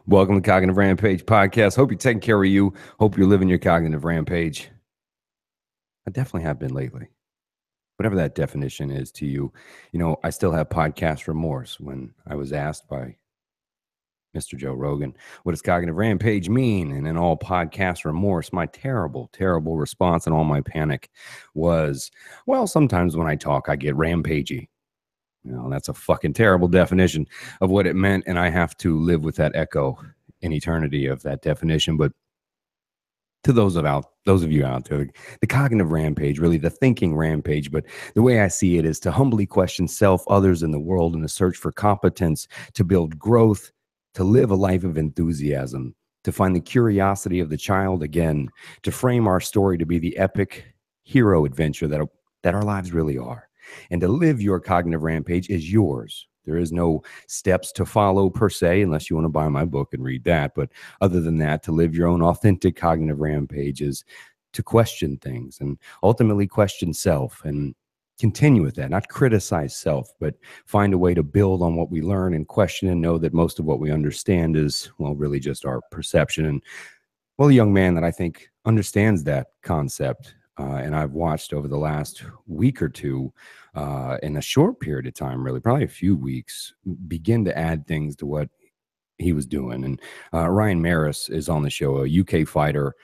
Welcome to Cognitive Rampage podcast. Hope you're taking care of you. Hope you're living your cognitive rampage. I definitely have been lately. Whatever that definition is to you. You know, I still have podcast remorse when I was asked by Mr. Joe Rogan, what does cognitive rampage mean? And in all podcast remorse, my terrible, terrible response and all my panic was, well, sometimes when I talk, I get rampagey. You know, that's a fucking terrible definition of what it meant. And I have to live with that echo in eternity of that definition. But to those of you out there, the cognitive rampage, really the thinking rampage, but the way I see it is to humbly question self, others, in the world in a search for competence, to build growth, to live a life of enthusiasm, to find the curiosity of the child again, to frame our story to be the epic hero adventure that our lives really are. And to live your cognitive rampage is yours. There is no steps to follow per se, unless you want to buy my book and read that. But other than that, to live your own authentic cognitive rampage is to question things and ultimately question self and continue with that, not criticize self, but find a way to build on what we learn and question and know that most of what we understand is, well, really just our perception. And, well, a young man that I think understands that concept, and I've watched over the last week or two, in a short period of time, really, probably a few weeks, begin to add things to what he was doing. And Ryan Mairs is on the show, a UK fighter,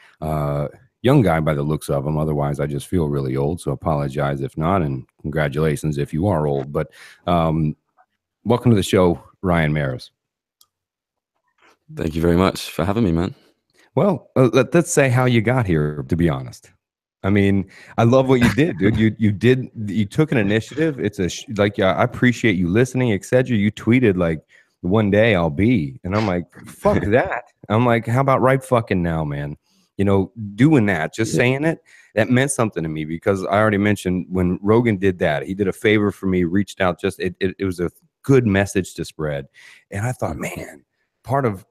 young guy by the looks of him. Otherwise, I just feel really old, so apologize if not, and congratulations if you are old. But welcome to the show, Ryan Mairs. Thank you very much for having me, man. Well, let's say how you got here, to be honest. I mean, I love what you did, dude. You took an initiative. It's I appreciate you listening, etc. You tweeted like, one day I'll be, and I'm like, fuck that. I'm like, how about right fucking now, man? You know, doing that, just saying it, that meant something to me, because I already mentioned when Rogan did that, he did a favor for me, reached out, just it was a good message to spread. And I thought, man, part of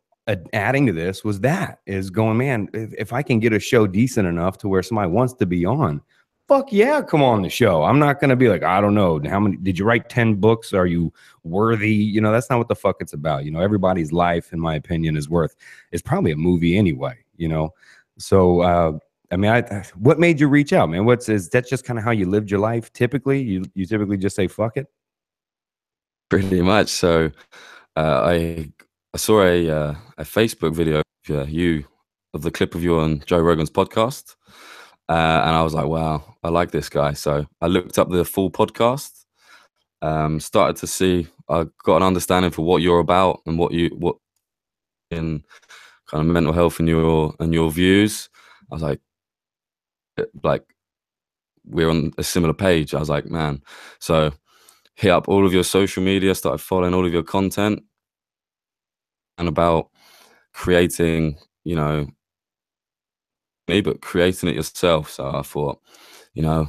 adding to this was going, man, if I can get a show decent enough to where somebody wants to be on, fuck yeah, come on the show. I'm not going to be like, I don't know, how many, did you write 10 books? Are you worthy? You know, that's not what the fuck it's about. You know, everybody's life, in my opinion, is probably a movie anyway, you know? So, I mean, what made you reach out, man? Is that just kind of how you lived your life? Typically, you typically just say, fuck it. Pretty much. So, I saw a Facebook video of the clip of you on Joe Rogan's podcast, and I was like, wow, I like this guy. So I looked up the full podcast, started to see, I got an understanding for what you're about and what in kind of mental health and your views. I was like we're on a similar page. I was like, man, so hit up all of your social media, started following all of your content, and about creating, you know, but creating it yourself. So I thought, you know,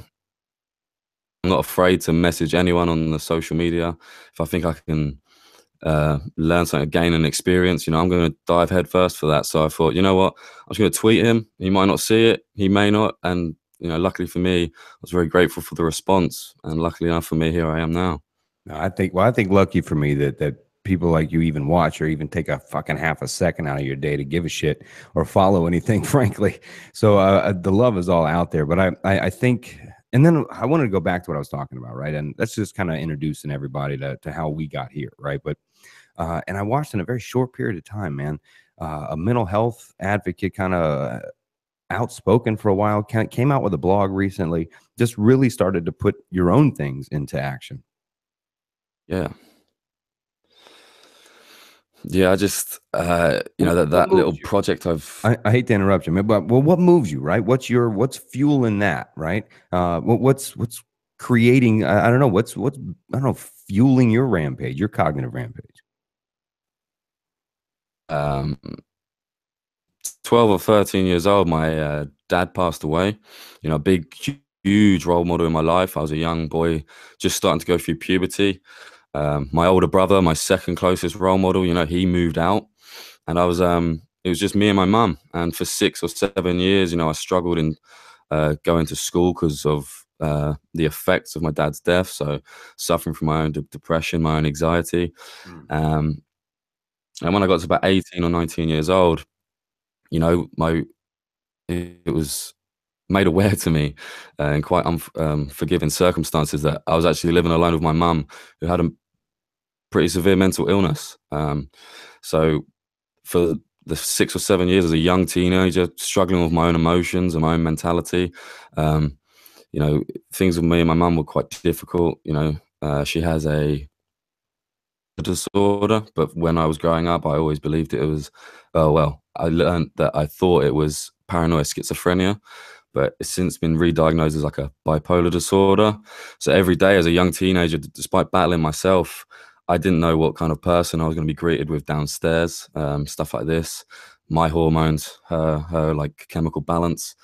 I'm not afraid to message anyone on the social media. If I think I can learn something, gain an experience, you know, I'm going to dive head first for that. So I thought, you know what, I was going to tweet him. He might not see it, he may not. And, you know, luckily for me, I was very grateful for the response. And luckily enough for me, here I am now. I think lucky for me that people like you even watch or even take a fucking half a second out of your day to give a shit or follow anything, frankly. So the love is all out there. But I think, and then I wanted to go back to what I was talking about, right? And that's just kind of introducing everybody to how we got here, right? But and I watched in a very short period of time, man, a mental health advocate, kind of outspoken for a while, came out with a blog recently, just really started to put your own things into action. Yeah, I just, you know, that little project I hate to interrupt you, but what moves you, right? What's fueling that, right? What's creating, I don't know, what's I don't know, fueling your rampage, your cognitive rampage? 12 or 13 years old, my dad passed away. You know, a big, huge role model in my life. I was a young boy just starting to go through puberty. My older brother, my second closest role model, you know, he moved out, and I was it was just me and my mum. And for 6 or 7 years, you know, I struggled in going to school because of the effects of my dad's death. So suffering from my own depression, my own anxiety. And when I got to about 18 or 19 years old, you know, it was made aware to me in quite unforgiving circumstances that I was actually living alone with my mum, who had a pretty severe mental illness. So for the 6 or 7 years as a young teenager, struggling with my own emotions and my own mentality, um, you know, things with me and my mum were quite difficult. You know, she has a disorder, but when I was growing up, I always believed it was, oh, well, I learned that I thought it was paranoid schizophrenia, but it's since been re-diagnosed as like a bipolar disorder. So every day as a young teenager, despite battling myself, I didn't know what kind of person I was going to be greeted with downstairs, stuff like this, my hormones, her like chemical balance.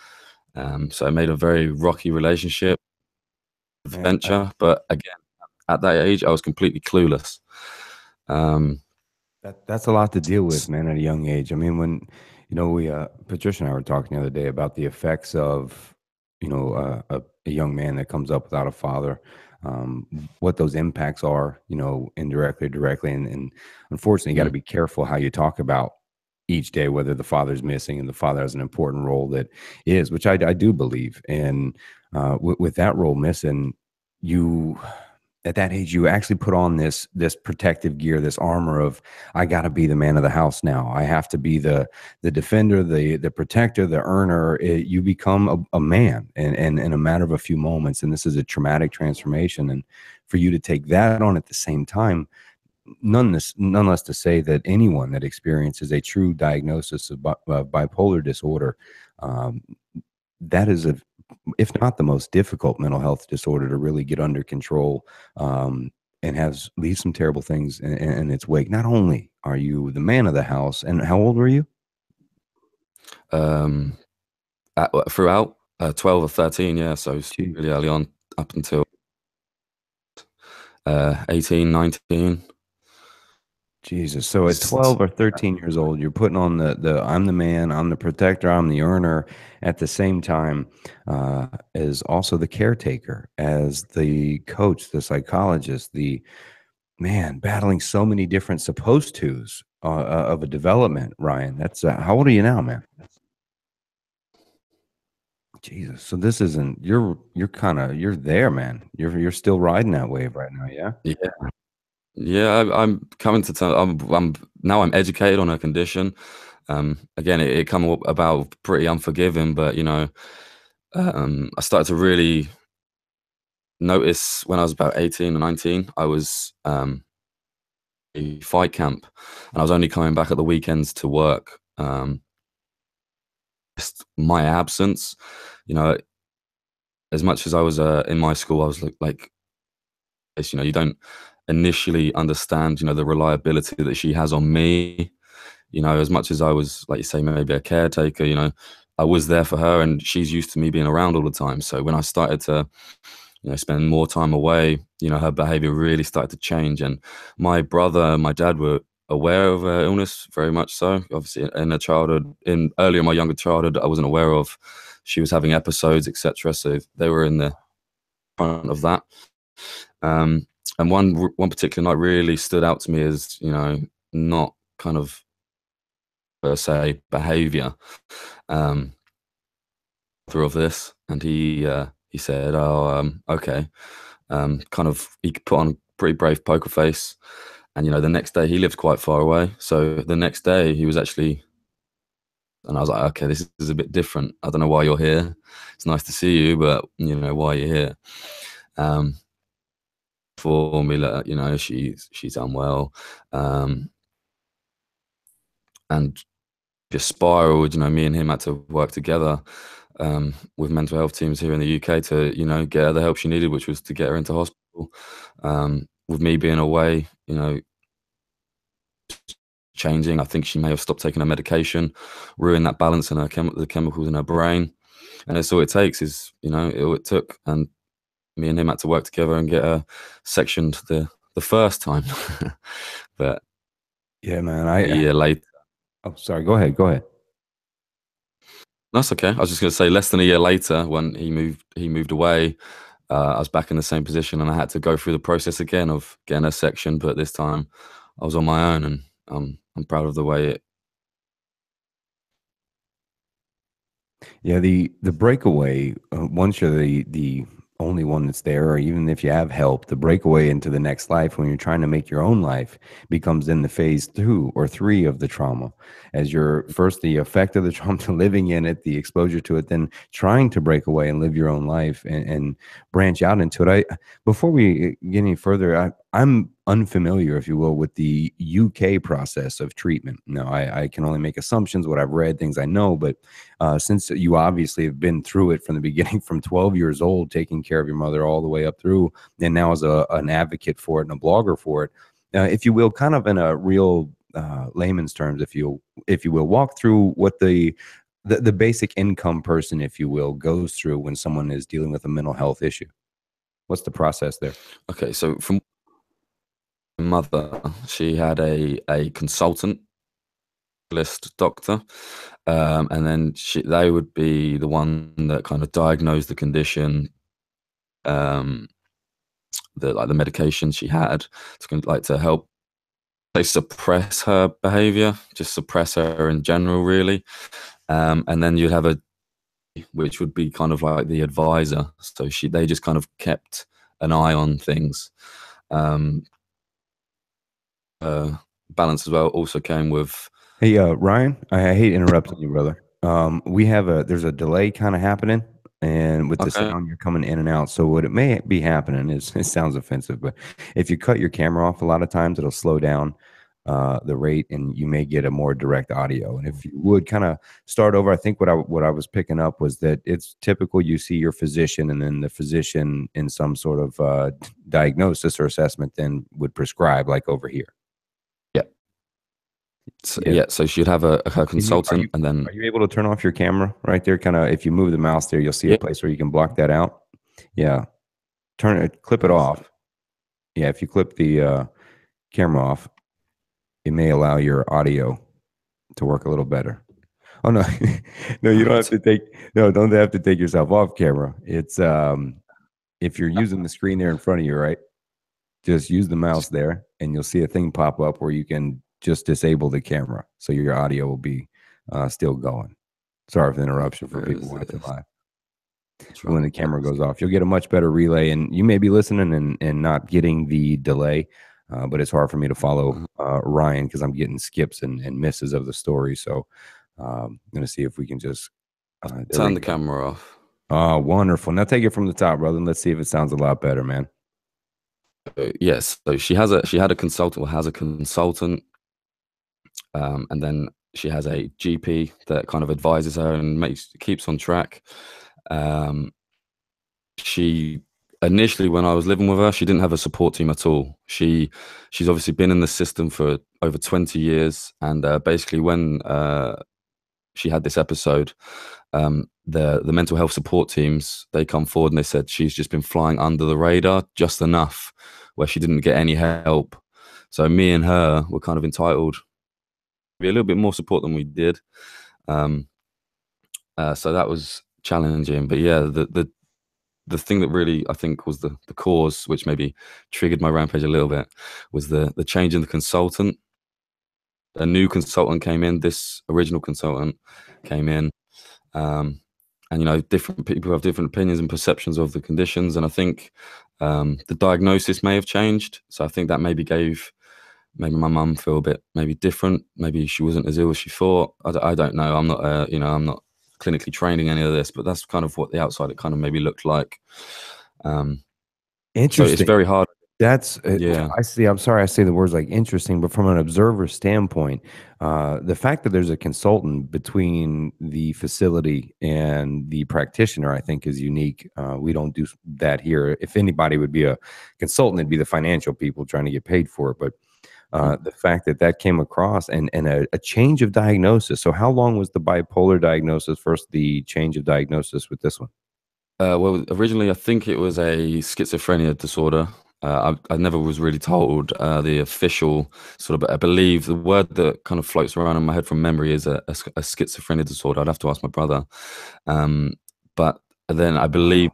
So it made a very rocky relationship, Man, venture. But again, at that age, I was completely clueless. Um, that's a lot to deal with, man, at a young age. I mean, when we Patricia and I were talking the other day about the effects of a young man that comes up without a father, what those impacts are, indirectly, directly, and unfortunately, you got to mm, be careful how you talk about each day, whether the father's missing and the father has an important role that is, which I do believe, and with that role missing, you at that age, you actually put on this protective gear, this armor of, I got to be the man of the house now. I have to be the defender, the protector, the earner. You become a man, and in a matter of a few moments. And this is a traumatic transformation. And for you to take that on at the same time, none less to say that anyone that experiences a true diagnosis of bipolar disorder, um, that is if not the most difficult mental health disorder to really get under control, and has leave some terrible things in its wake. Not only are you the man of the house, and how old were you? um, throughout 12 or 13, yeah. So it's Gee, really early on up until 18, 19. Jesus. So at It's, 12 or 13 years old, you're putting on the I'm the man, I'm the protector, I'm the earner, at the same time, as also the caretaker, as the coach, the psychologist, the man, battling so many different supposed tos of a development, Ryan. That's how old are you now, man? Jesus. So this isn't you're kind of you're there, man. You're still riding that wave right now, yeah? yeah, yeah. I'm coming to terms. I'm now I'm educated on her condition. Again, it come about pretty unforgiving, but you know, I started to really notice when I was about 18 or 19. I was a fight camp, and I was only coming back at the weekends to work. Just my absence, you know, as much as I was in my school, I was like this, you know, you don't initially understand, you know, the reliability that she has on me. You know, as much as I was, like you say, maybe a caretaker, you know, I was there for her, and she's used to me being around all the time. So when I started to, you know, spend more time away, you know, her behavior really started to change. And my brother and my dad were aware of her illness, very much so. Obviously, in her childhood, in earlier in my younger childhood, I wasn't aware of she was having episodes, etc. So they were in the front of that. Um, and one particular night really stood out to me as, you know, not kind of per se behavior um, through of this, and he said, "Oh, okay." Kind of, he put on a pretty brave poker face, and you know, the next day he lived quite far away, so the next day he was actually, and I was like, "Okay, this is a bit different. I don't know why you're here. It's nice to see you, but you know, why are you here?" Um, for me, you know, she's unwell, um, and just spiraled. You know, me and him had to work together with mental health teams here in the UK to, you know, get her the help she needed, which was to get her into hospital. With me being away, you know, changing, I think she may have stopped taking her medication, ruined that balance in her the chemicals in her brain, and that's all it takes is, you know, all it took, and me and him had to work together and get her sectioned the first time, but Yeah, man. a year later. Oh, sorry. Go ahead. Go ahead. That's okay. I was just going to say, less than a year later, when he moved away, I was back in the same position, and I had to go through the process again of getting a section, but this time I was on my own, and I'm proud of the way it. Yeah, the breakaway, once you're the only one that's there, or even if you have help, the breakaway into the next life when you're trying to make your own life becomes in the phase 2 or 3 of the trauma. As you're first the effect of the trauma, to living in it, the exposure to it, then trying to break away and live your own life and branch out into it. I Before we get any further, I'm unfamiliar, if you will, with the UK process of treatment. No, I can only make assumptions, what I've read, things I know, but since you obviously have been through it from the beginning, from 12 years old, taking care of your mother all the way up through, and now as an advocate for it and a blogger for it, if you will, kind of in a real layman's terms, if you will, walk through what the basic income person, if you will, goes through when someone is dealing with a mental health issue. What's the process there? Okay, so from my mother, she had a consultant list doctor, and then they would be the one that kind of diagnosed the condition, um, the medication she had to help they suppress her behavior, just suppress her in general, really. And then you'd have which would be kind of like the advisor. So they just kind of kept an eye on things. Um, Balance as well also came with. Hey, Ryan, I hate interrupting you, brother. There's a delay kind of happening, and with the Okay. sound, you're coming in and out. So what it may be happening is, it sounds offensive, but if you cut your camera off, a lot of times it'll slow down the rate, and you may get a more direct audio. And if you would kind of start over, I think what I was picking up was that it's typical you see your physician, and then the physician in some sort of diagnosis or assessment then would prescribe, like over here. Yeah. So, yeah. So she'd have her consultant, and then are you able to turn off your camera right there? Kind of, if you move the mouse there, you'll see a place where you can block that out. Yeah, clip it off. Yeah, if you clip the camera off, it may allow your audio to work a little better. Oh no, no, you don't have to don't have to take yourself off camera. It's if you're using the screen there in front of you, right? Just use the mouse there, and you'll see a thing pop up where you can just disable the camera, so your audio will be still going. Sorry for the interruption for people watching live. When the camera goes off, you'll get a much better relay, and you may be listening and not getting the delay, but it's hard for me to follow Ryan because I'm getting skips and misses of the story. So I'm going to see if we can just turn the camera off. Oh, wonderful. Now take it from the top, brother, and let's see if it sounds a lot better, man. Yes, so she has a consultant, or has a consultant, and then she has a GP that kind of advises her and keeps on track. She initially, when I was living with her, she didn't have a support team at all. She's obviously been in the system for over 20 years, and basically when she had this episode, the mental health support teams, they come forward and they said she's just been flying under the radar just enough where she didn't get any help. So me and her were kind of entitled to be a little bit more support than we did. So that was challenging. But yeah, the thing that really, I think, was the cause, which maybe triggered my rampage a little bit, was the change in the consultant. A new consultant came in. This original consultant came in, and different people have different opinions and perceptions of the conditions. And I think the diagnosis may have changed. So I think that maybe gave my mum feel a bit maybe different. Maybe she wasn't as ill as she thought. I don't know. I'm not I'm not clinically trained in any of this, but that's kind of what the outside it kind of maybe looked like. Interesting. So it's very hard. That's Yeah. I see. I'm sorry I say the words like interesting, but from an observer standpoint, the fact that there's a consultant between the facility and the practitioner, I think, is unique. We don't do that here. If anybody would be a consultant, it'd be the financial people trying to get paid for it. But the fact that came across, and a change of diagnosis. So how long was the bipolar diagnosis first, the change of diagnosis with this one? Well, originally I think it was a schizophrenia disorder. I never was really told the official sort of, I believe the word that kind of floats around in my head from memory is a schizophrenia disorder. I'd have to ask my brother. But then I believe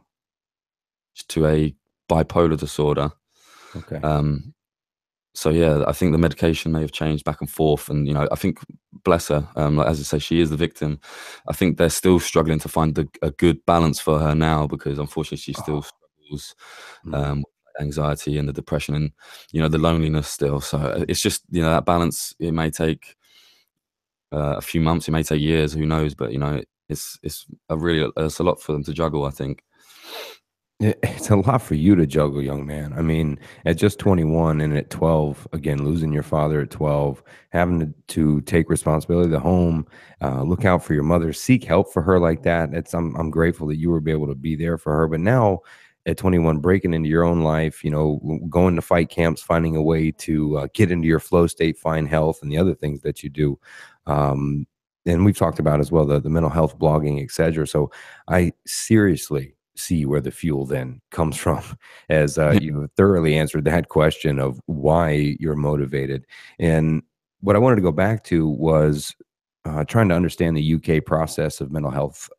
to a bipolar disorder. Okay. So yeah, I think the medication may have changed back and forth, and I think, bless her, like as I say, she is the victim. I think they're still struggling to find a good balance for her now, because unfortunately she still Oh, struggles mm. with anxiety and the depression, and the loneliness still. So it's just that balance. It may take a few months, it may take years, who knows? But it's a lot for them to juggle, I think. It's a lot for you to juggle, young man. I mean, at just 21 and at 12, again, losing your father at 12, having to take responsibility of the home, look out for your mother, seek help for her like that. I'm grateful that you were able to be there for her. But now at 21, breaking into your own life, going to fight camps, finding a way to get into your flow state, find health, and the other things that you do. Um, and we've talked about as well the mental health blogging, etc. So I seriously see where the fuel then comes from, as you thoroughly answered that question of why you're motivated. And what I wanted to go back to was trying to understand the UK process of mental health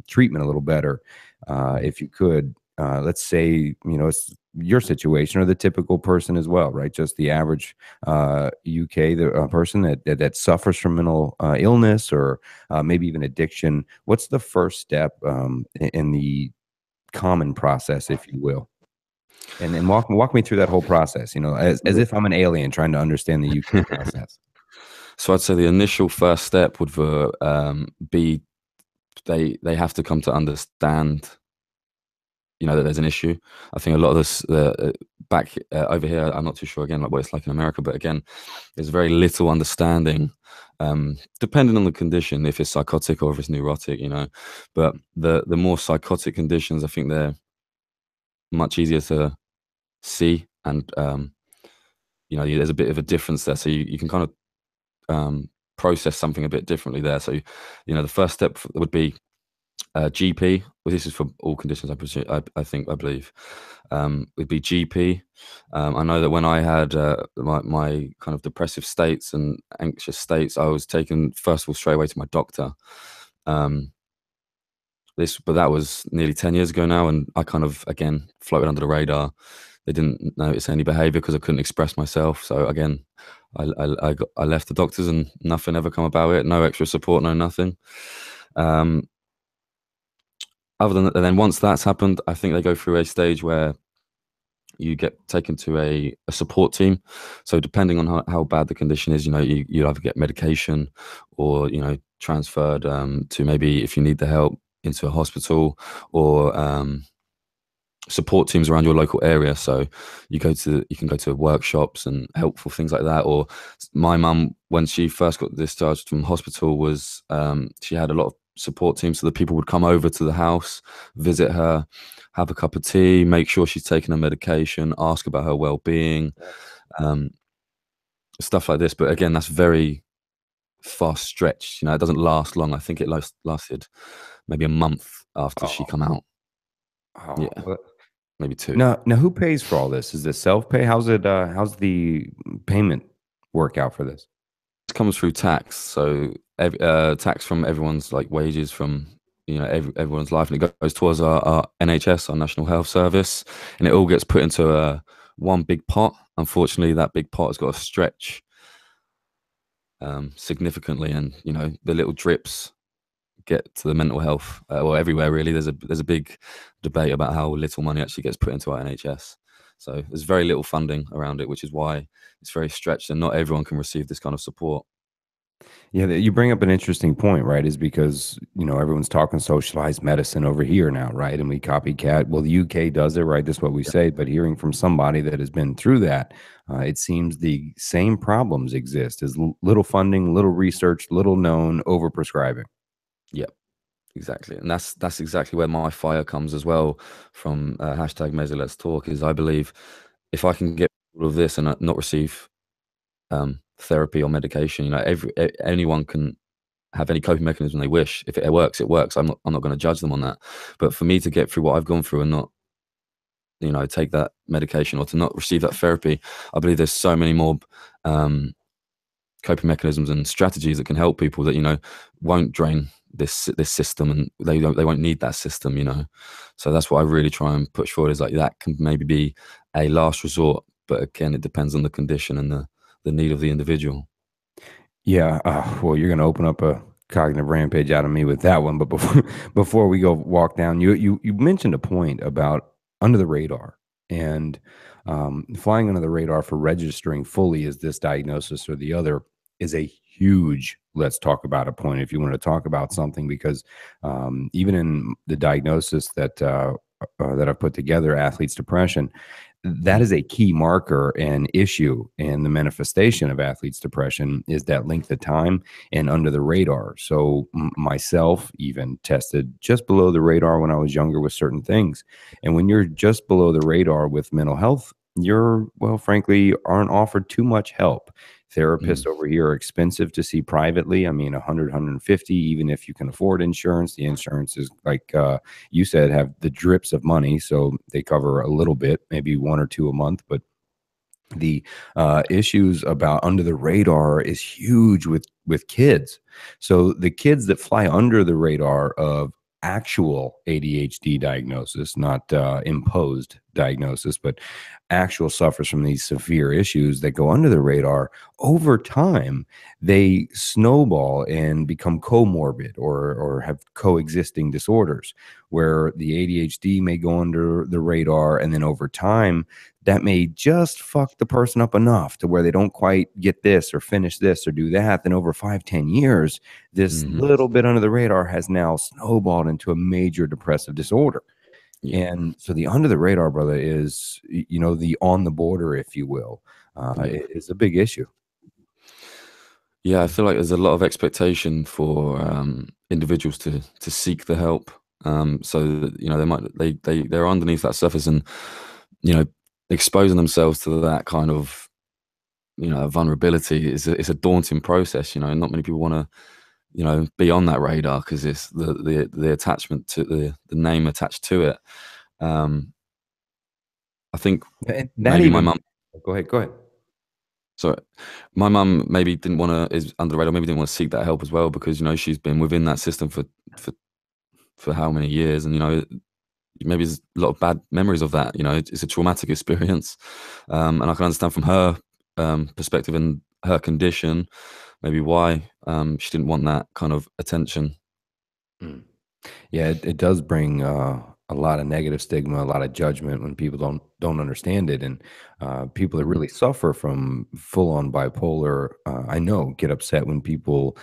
treatment a little better. If you could, let's say, it's your situation or the typical person as well, right? Just the average UK person that suffers from mental illness or maybe even addiction. What's the first step in the common process, if you will, and walk me through that whole process, as if I'm an alien trying to understand the UK process. So I'd say the initial first step would be they have to come to understand, that there's an issue. I think a lot of this back over here, I'm not too sure again, like what it's like in America, but again, there's very little understanding, depending on the condition, if it's psychotic or if it's neurotic, But the more psychotic conditions, I think they're much easier to see, and there's a bit of a difference there, so you can kind of process something a bit differently there. So the first step would be GP. Well, this is for all conditions, I believe, would be GP. I know that when I had my kind of depressive states and anxious states, I was taken first of all straight away to my doctor. But that was nearly 10 years ago now, and I kind of again floated under the radar. They didn't notice any behavior because I couldn't express myself. So again, I left the doctors and nothing ever come about it. No extra support, no nothing. Other than that, and then once that's happened, I think they go through a stage where you get taken to a support team. So depending on how bad the condition is, you either get medication or, transferred to, maybe if you need the help, into a hospital, or support teams around your local area. So you can go to workshops and helpful things like that. Or my mum, when she first got discharged from hospital, was she had a lot of support teams, so the people would come over to the house, visit her, have a cup of tea, make sure she's taking her medication, ask about her well-being, stuff like this. But again, that's very fast stretched. It doesn't last long. I think it lasted maybe a month after she come out. Yeah, Well, maybe 2. now who pays for all this? Is this self-pay? How's the payment work out for this? It comes through tax, so tax from everyone's like wages, from everyone's life, and it goes towards our NHS, our National Health Service, and it all gets put into one big pot. Unfortunately, that big pot has got to stretch significantly, and the little drips get to the mental health, or everywhere really. There's a big debate about how little money actually gets put into our NHS. So there's very little funding around it, which is why it's very stretched, and not everyone can receive this kind of support. Yeah, you bring up an interesting point, right? Is because, everyone's talking socialized medicine over here now, right? And we copycat. Well, the UK does it, right? That's what we say. But hearing from somebody that has been through that, it seems the same problems exist: is little funding, little research, little known, overprescribing. Yep, exactly. And that's exactly where my fire comes as well, from hashtag Mairs Let's Talk. Is I believe if I can get all of this and not receive therapy or medication, anyone can have any coping mechanism they wish. If it works, it works. I'm not going to judge them on that. But for me to get through what I've gone through and not, take that medication, or to not receive that therapy, I believe there's so many more coping mechanisms and strategies that can help people that won't drain this system, and they won't need that system. So that's what I really try and push forward, is like that can maybe be a last resort but again, it depends on the condition and the need of the individual. Yeah. Well, you're going to open up a cognitive rampage out of me with that one. But before before we go walk down, you mentioned a point about under the radar and flying under the radar for registering fully as this diagnosis or the other is a huge let's talk about a point if you want to talk about something because even in the diagnosis that I've put together, athlete's depression, that is a key marker and issue in the manifestation of athlete's depression is that length of time and under the radar. So myself even tested just below the radar when I was younger with certain things. And when you're just below the radar with mental health, you're, well, frankly, aren't offered too much help. Therapists Mm. over here are expensive to see privately. I mean, 100, 150, even if you can afford insurance. The insurance is like you said, have the drips of money. So they cover a little bit, maybe one or two a month. But the issues about under the radar is huge with kids. So the kids that fly under the radar of actual ADHD diagnosis, not imposed diagnosis, but actual suffers from these severe issues that go under the radar over time, they snowball and become comorbid or have coexisting disorders where the ADHD may go under the radar and then over time that may just fuck the person up enough to where they don't quite get this or finish this or do that. Then over 5, 10 years, this Mm-hmm. little bit under the radar has now snowballed into a major depressive disorder. Yeah. And so the under the radar, brother, is, the on the border, if you will, Yeah. is a big issue. Yeah, I feel like there's a lot of expectation for individuals to seek the help. So that, they're underneath that surface, and exposing themselves to that kind of vulnerability is it's a daunting process. Not many people want to be on that radar because it's the attachment to the name attached to it. I think And that maybe my even, mum. go ahead, go ahead. So my mum maybe didn't want to is under the radar. Maybe didn't want to seek that help as well because she's been within that system for how many years, and maybe there's a lot of bad memories of that. It's a traumatic experience, and I can understand from her perspective and her condition, maybe why she didn't want that kind of attention. Mm. Yeah, it does bring a lot of negative stigma, a lot of judgment when people don't understand it, and people that really suffer from full on bipolar, I know, get upset when people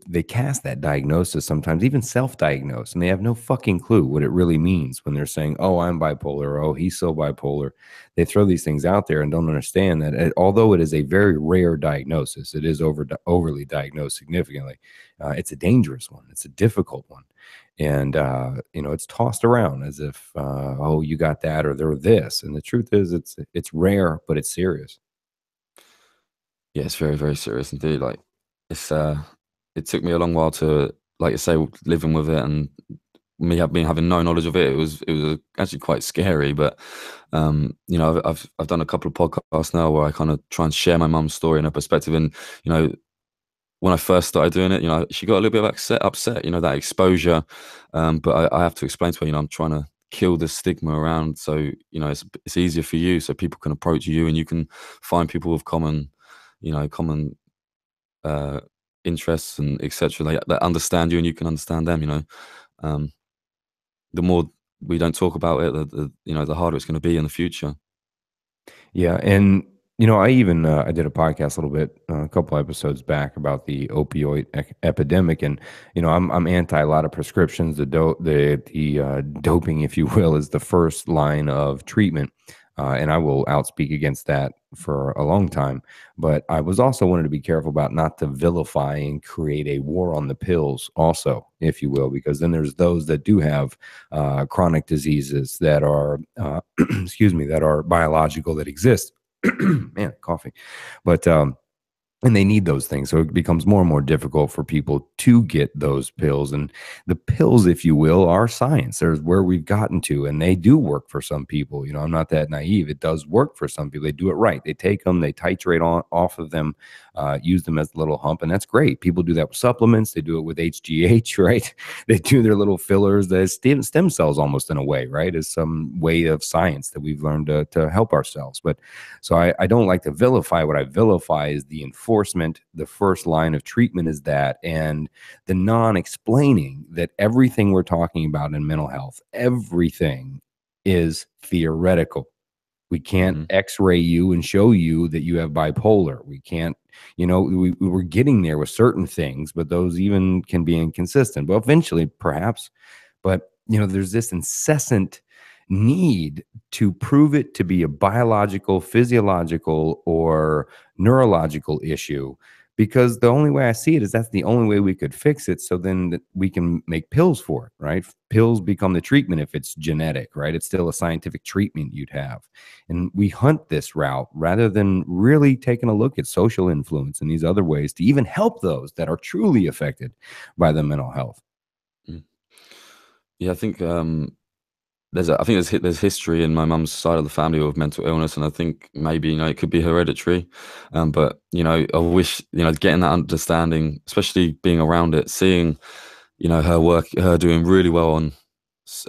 they cast that diagnosis sometimes, even self-diagnose, and they have no fucking clue what it really means when they're saying, "Oh, I'm bipolar," or "Oh, he's so bipolar." They throw these things out there and don't understand that although it is a very rare diagnosis, it is overly diagnosed significantly. It's a dangerous one. It's a difficult one. And it's tossed around as if oh, you got that or they're this, and the truth is it's rare but it's serious. Yeah, it's very, very serious indeed. Like it's it took me a long while to, like you say, living with it, and me having no knowledge of it. It was actually quite scary. But I've done a couple of podcasts now where I kind of try and share my mum's story and her perspective. And when I first started doing it, she got a little bit upset, that exposure. But I have to explain to her, I'm trying to kill the stigma around, so it's easier for you, so people can approach you, and you can find people with common uh, interests and etc. That understand you, and you can understand them. Um, the more we don't talk about it, the harder it's going to be in the future. Yeah, and I even I did a podcast a little bit, a couple episodes back about the opioid epidemic, and I'm anti a lot of prescriptions. The doping, if you will, is the first line of treatment, and I will outspeak against that for a long time. But I was also wanted to be careful about not to vilify and create a war on the pills, also, if you will, because then there's those that do have chronic diseases that are, excuse me, that are biological that exist. Man, coffee. But and they need those things. So it becomes more and more difficult for people to get those pills. And the pills, if you will, are science. There's where we've gotten to, and they do work for some people. You know, I'm not that naive. It does work for some people. They do it right. They take them, they titrate off of them, use them as a little hump, and that's great. People do that with supplements. They do it with HGH, right? They do their little fillers. There's stem cells almost in a way, right? Is some way of science that we've learned to help ourselves. But so I don't like to vilify. What I vilify is the enforcement. The first line of treatment is that, and the non-explaining that everything we're talking about in mental health, everything is theoretical. We can't x-ray you and show you that you have bipolar. We can't, we're getting there with certain things, but those even can be inconsistent. But eventually, perhaps, but there's this incessant need to prove it to be a biological, physiological, or neurological issue, because the only way I see it is that's the only way we could fix it. So then we can make pills for it, right? Pills become the treatment if it's genetic, right? It's still a scientific treatment you'd have. And we hunt this route rather than really taking a look at social influence and these other ways to even help those that are truly affected by the mental health. Yeah, I think there's history in my mum's side of the family of mental illness, and I think maybe it could be hereditary, but I wish getting that understanding, especially being around it, seeing her work, her doing really well on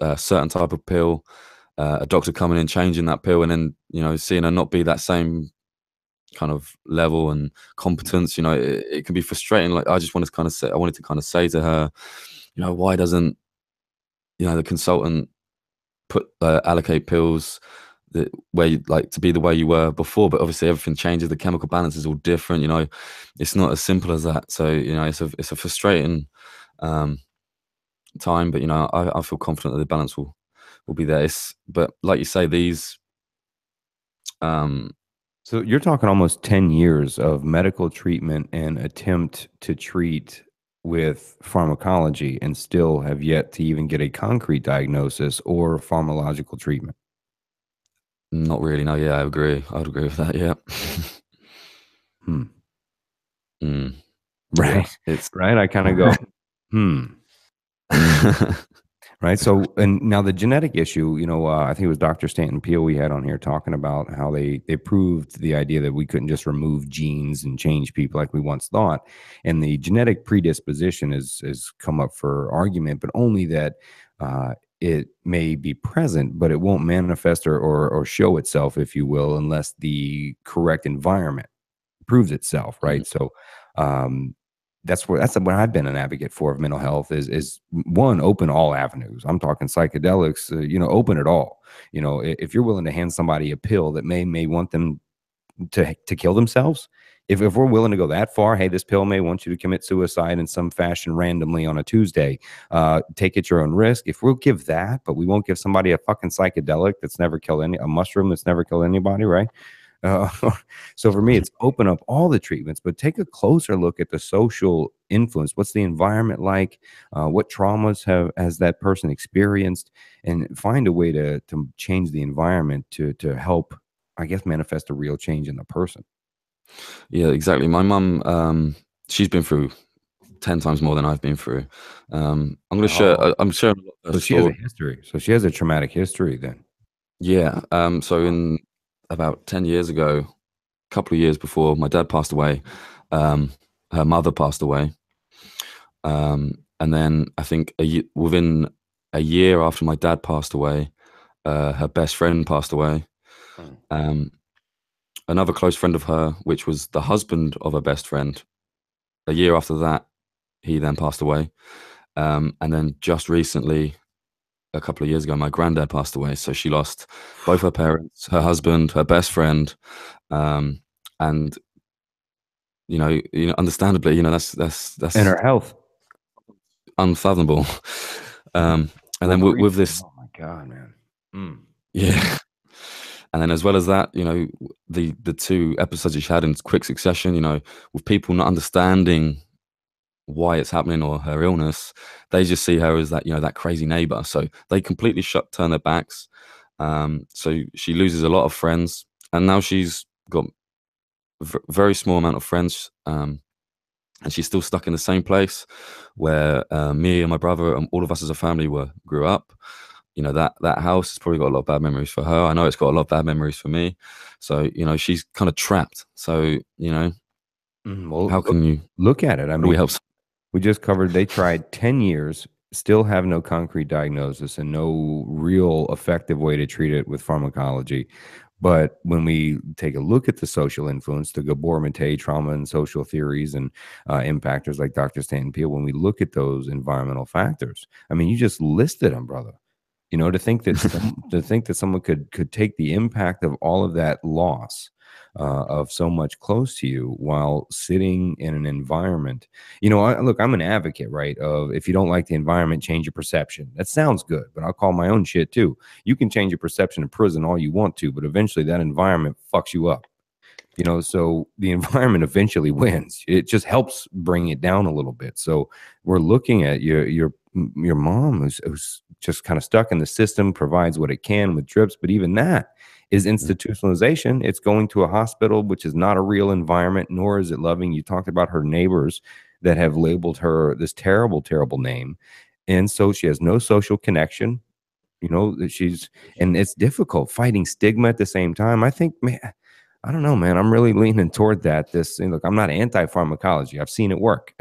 a certain type of pill, a doctor coming in changing that pill, and then seeing her not be that same kind of level and competence. It can be frustrating. Like I wanted to kind of say to her, why doesn't the consultant allocate pills that where you like to be the way you were before? But obviously everything changes, the chemical balance is all different. It's not as simple as that. So it's a frustrating time, but I feel confident that the balance will be there. But like you say, these so you're talking almost 10 years of medical treatment and attempt to treat with pharmacology, and still have yet to even get a concrete diagnosis or pharmacological treatment. Not really. No. Yeah, I would agree with that. Yeah. Right. Yeah, right. I kind of go, Right. So, and now the genetic issue, I think it was Dr. Stanton Peele we had on here talking about how they proved the idea that we couldn't just remove genes and change people like we once thought. And the genetic predisposition has come up for argument, but only that it may be present, but it won't manifest or show itself, if you will, unless the correct environment proves itself. Right. So, that's what I've been an advocate for of mental health is one, open all avenues. I'm talking psychedelics, open it all. If you're willing to hand somebody a pill that may want them to kill themselves, if we're willing to go that far, hey, this pill may want you to commit suicide in some fashion randomly on a Tuesday, take it your own risk. If we'll give that, but we won't give somebody a fucking psychedelic that's never killed a mushroom that's never killed anybody, right? So for me, it's open up all the treatments, but take a closer look at the social influence. What's the environment like? What traumas has that person experienced? And find a way to change the environment to help, I guess, manifest a real change in the person. Yeah, exactly. My mum, she's been through 10 times more than I've been through. I'm going to share. I'm sharing a lot of So her she has a story. history. So she has a traumatic history then. Yeah. So in about 10 years ago, a couple of years before my dad passed away, her mother passed away. And then I think within a year after my dad passed away, her best friend passed away. Another close friend of her, which was the husband of her best friend, a year after that, he then passed away. And then just recently, a couple of years ago, my granddad passed away. So she lost both her parents, her husband, her best friend, and understandably, that's And her health. unfathomable. And then with this, oh my God, man. Yeah. And then as well as that, the two episodes that she had in quick succession, with people not understanding why it's happening or her illness, they just see her as that, that crazy neighbor. So they completely turn their backs. So she loses a lot of friends, and now she's got very small amount of friends, and she's still stuck in the same place where me and my brother and all of us as a family grew up. You know, that house has probably got a lot of bad memories for her. I know it's got a lot of bad memories for me. So, you know, she's kind of trapped. So, you know, Well, how can you, look at it. I how do we mean, help? we just covered they tried 10 years, still have no concrete diagnosis and no real effective way to treat it with pharmacology. But when we take a look at the social influence, the Gabor Mate trauma and social theories and impactors like Dr. Stanton Peele, when we look at those environmental factors, I mean, you just listed them, brother. You know, to think that someone could take the impact of all of that loss of so much close to you while sitting in an environment. You know, look, I'm an advocate, right? Of if you don't like the environment, change your perception. That sounds good, but I'll call my own shit too. You can change your perception in prison all you want to, but eventually that environment fucks you up. You know, so the environment eventually wins. It just helps bring it down a little bit. So we're looking at your mom who's just kind of stuck in the system, provides what it can with drips, but even that is institutionalization. It's going to a hospital, which is not a real environment, nor is it loving. You talked about her neighbors that have labeled her this terrible, terrible name. And so she has no social connection. You know, that and it's difficult fighting stigma at the same time. I think, man, I don't know, man. I'm really leaning toward that. Look, I'm not anti-pharmacology. I've seen it work.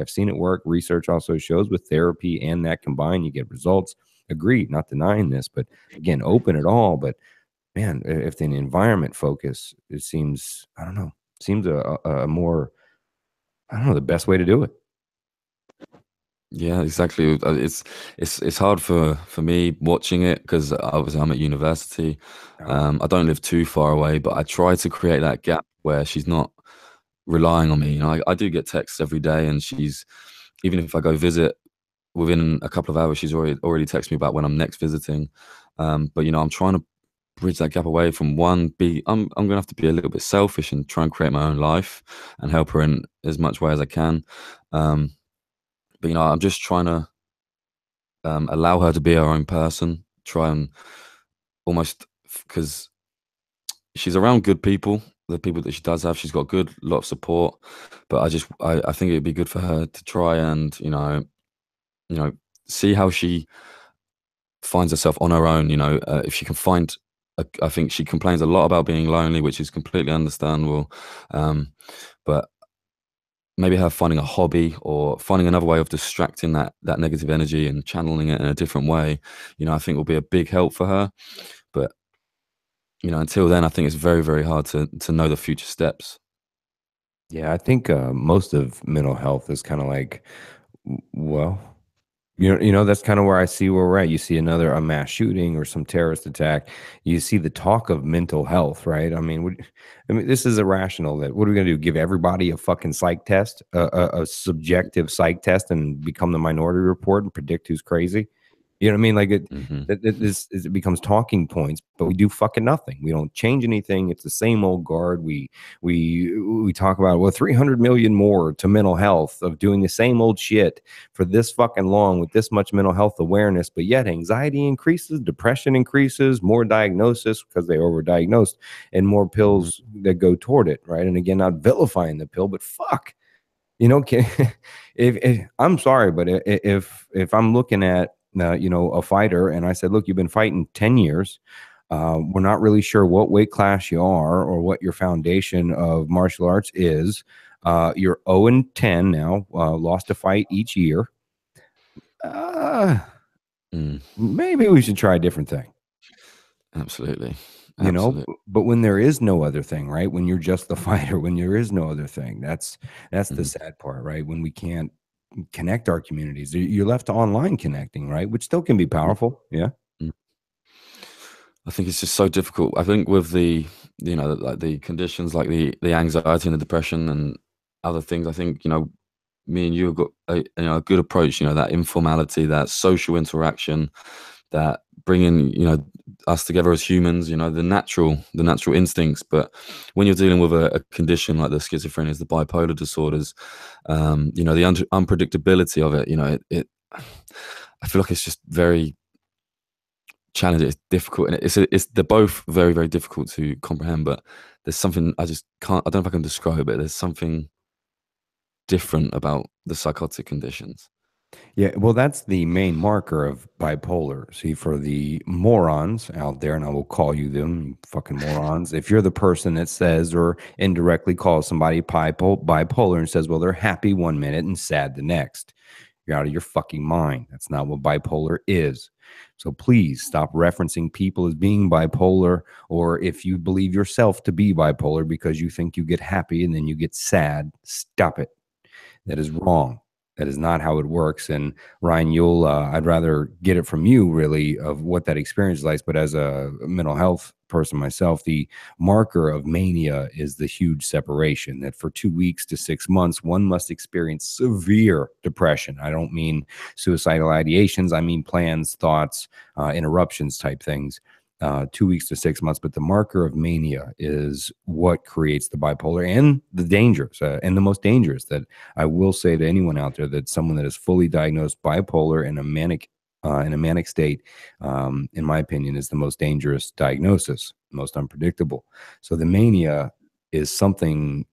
Research also shows with therapy and that combined, you get results. Agreed, not denying this, but again, open it all. But man, if the environment focus, it seems, I don't know, seems a more, I don't know, the best way to do it. Yeah, exactly. It's hard for me watching it because obviously I'm at university. I don't live too far away, but I try to create that gap where she's not relying on me. You know, I do get texts every day, and she's, even if I go visit, within a couple of hours, she's already texted me about when I'm next visiting. But you know, I'm trying to bridge that gap away from I'm gonna have to be a little bit selfish and try and create my own life and help her in as much way as I can. But you know, I'm just trying to allow her to be her own person. Try and almost, because she's around good people, the people that she does have, she's got good lot of support. But I think it'd be good for her to try and see how she finds herself on her own. You know, if she can find. I think she complains a lot about being lonely, which is completely understandable. But maybe her finding a hobby or finding another way of distracting that negative energy and channeling it in a different way, you know, I think will be a big help for her. But you know, until then, I think it's very, very hard to know the future steps. Yeah, I think most of mental health is kind of like, well, that's kind of where I see where we're at. You see a mass shooting or some terrorist attack. You see the talk of mental health, right? I mean, this is irrational. What are we going to do? Give everybody a fucking psych test, a subjective psych test, and become the Minority Report and predict who's crazy? You know what I mean? Like it becomes talking points, but we do fucking nothing. We don't change anything. It's the same old guard. We talk about, well, 300 million more to mental health of doing the same old shit for this fucking long with this much mental health awareness, but yet anxiety increases, depression increases, more diagnosis because they overdiagnosed, and more pills that go toward it, right? And again, not vilifying the pill, but fuck. You know, if I'm sorry, but if I'm looking at a fighter and I said, look, you've been fighting 10 years. We're not really sure what weight class you are or what your foundation of martial arts is. You're 0-10 now, lost a fight each year. Maybe we should try a different thing. Absolutely. But when there is no other thing, right? When you're just the fighter, when there is no other thing, that's the sad part, right? When we can't connect our communities, you're left to online connecting, right? Which still can be powerful. Yeah. I think it's just so difficult. I think with like the conditions, like the anxiety and the depression and other things, I think, me and you have got a good approach, that informality, that social interaction, that bringing, us together as humans, the natural instincts. But when you're dealing with a condition like the schizophrenia, the bipolar disorders, the unpredictability of it, I feel like it's just very challenging. It's difficult, and they're both very, very difficult to comprehend. But there's something I just can't. I don't know if I can describe it. There's something different about the psychotic conditions. Yeah, well, that's the main marker of bipolar. See, for the morons out there, and I will call you them, fucking morons. If you're the person that says or indirectly calls somebody bipolar and says, well, they're happy one minute and sad the next, you're out of your fucking mind. That's not what bipolar is. So please stop referencing people as being bipolar, or if you believe yourself to be bipolar because you think you get happy and then you get sad, stop it. That is wrong. That is not how it works. And Ryan, I'd rather get it from you really of what that experience is like. But as a mental health person myself, the marker of mania is the huge separation that for 2 weeks to 6 months, one must experience severe depression. I don't mean suicidal ideations. I mean plans, thoughts, interruptions type things. 2 weeks to 6 months, but the marker of mania is what creates the bipolar and the dangers, and the most dangerous that I will say to anyone out there that someone that is fully diagnosed bipolar in a manic state, in my opinion, is the most dangerous diagnosis, most unpredictable. So the mania is something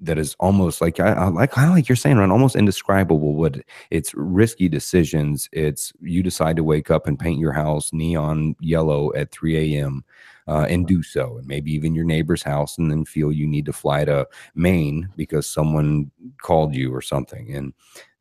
that is almost like kind of like you're saying, Ron, almost indescribable. What it's risky decisions. It's you decide to wake up and paint your house neon yellow at 3 a.m. And do so, and maybe even your neighbor's house, and then feel you need to fly to Maine because someone called you or something. And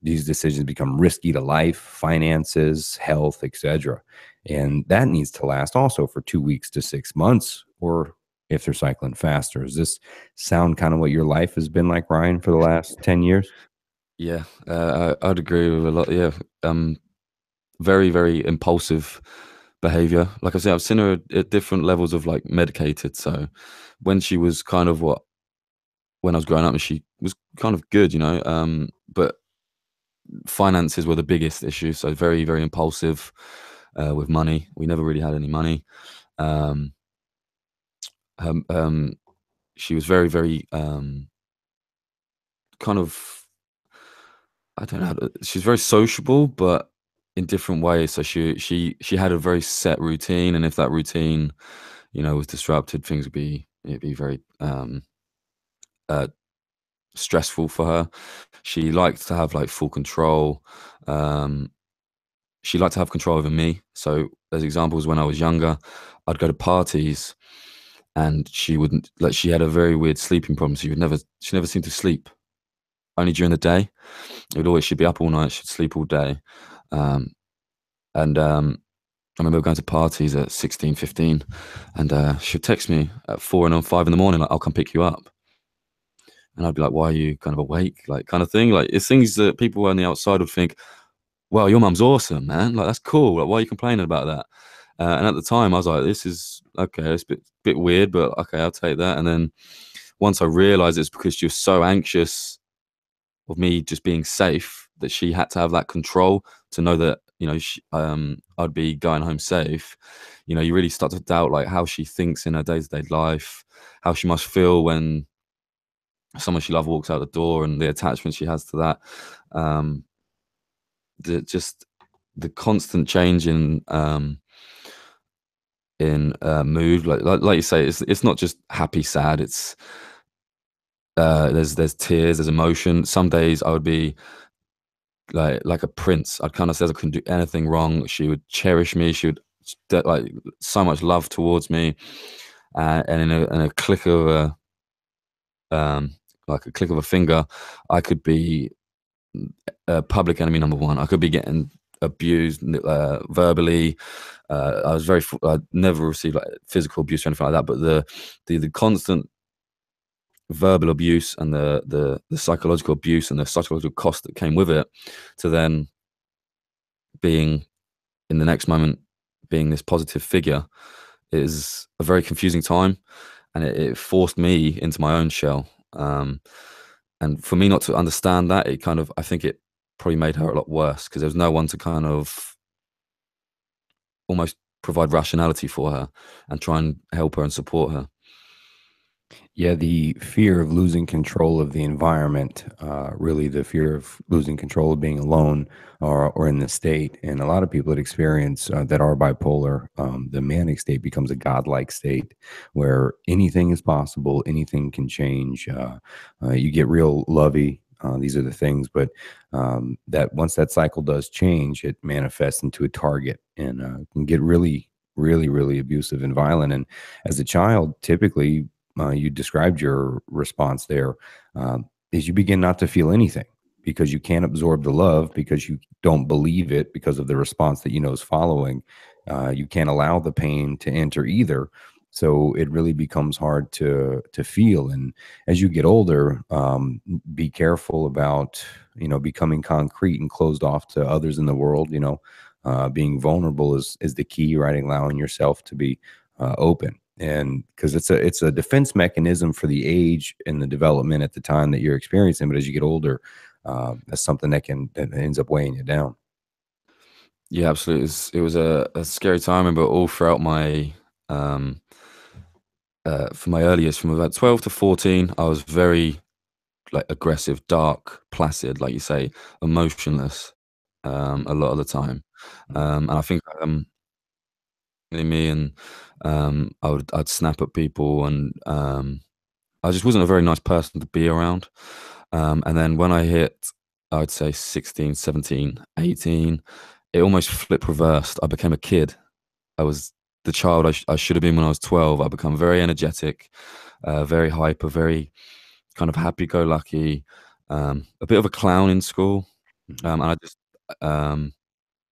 these decisions become risky to life, finances, health, etc. And that needs to last also for 2 weeks to 6 months, or if they're cycling faster. Does this sound kind of what your life has been like, Ryan, for the last 10 years? Yeah, I'd agree with a lot. Yeah, very, very impulsive behavior. Like I said, I've seen her at different levels of like medicated. So when she was kind of when I was growing up, she was kind of good, but finances were the biggest issue. So very, very impulsive with money. We never really had any money. Um, um, she was very, very kind of, I don't know. She's very sociable, but in different ways. So she had a very set routine, and if that routine, was disrupted, things it'd be very uh, stressful for her. She liked to have like full control. She liked to have control over me. So as examples, when I was younger, I'd go to parties, and she wouldn't like. She had a very weird sleeping problem. She never seemed to sleep. Only during the day. She'd be up all night. She'd sleep all day. Um, and I remember going to parties at 16, 15, and she'd text me at 4 and 5 in the morning, like, I'll come pick you up. And I'd be like, why are you kind of awake? Like, kind of thing. Like, it's things that people on the outside would think, well, your mum's awesome, man. Like, that's cool. Like, why are you complaining about that? And at the time, I was like, this is okay. It's a bit weird, but okay, I'll take that. And then once I realized it's because she was so anxious of me just being safe that she had to have that control to know that I'd be going home safe. You really start to doubt like how she thinks in her day-to-day life, how she must feel when someone she loves walks out the door, and the attachment she has to that. The constant change in mood, like you say, it's not just happy, sad. It's there's tears, there's emotion. Some days I would be like a prince. I'd kind of say I couldn't do anything wrong. She would cherish me. She would like so much love towards me, and in a click of a click of a finger, I could be public enemy number one. I could be getting abused verbally. I never received like physical abuse or anything like that, but the constant verbal abuse and the psychological abuse and the psychological cost that came with it, to then being in the next moment being this positive figure, is a very confusing time, and it forced me into my own shell. And for me not to understand that, I think it probably made her a lot worse, because there was no one to kind of almost provide rationality for her and try and help her and support her. Yeah, the fear of losing control of the environment, really the fear of losing control of being alone or in the state. And a lot of people that experience that are bipolar, the manic state becomes a godlike state where anything is possible, anything can change. You get real lovey. These are the things, but that once that cycle does change, it manifests into a target and can get really, really, really abusive and violent. And as a child, typically, you described your response there, is you begin not to feel anything because you can't absorb the love because you don't believe it because of the response that you know is following. You can't allow the pain to enter either. So it really becomes hard to feel. And as you get older, be careful about becoming concrete and closed off to others in the world. Being vulnerable is the key, right? Allowing yourself to be open, and because it's a defense mechanism for the age and the development at the time that you're experiencing, but as you get older, that's something that ends up weighing you down. Yeah, absolutely. It was a scary time. I remember all throughout my um, for my earliest, from about 12 to 14, I was very like aggressive, dark, placid, like you say, emotionless, a lot of the time. And I think in me, and I'd snap at people, and I just wasn't a very nice person to be around. And then when I hit, I would say 16, 17, 18, it almost flipped reversed. I became a kid. I was the child I should have been when I was 12. I become very energetic, very hyper, very kind of happy-go-lucky, a bit of a clown in school. And I just, um,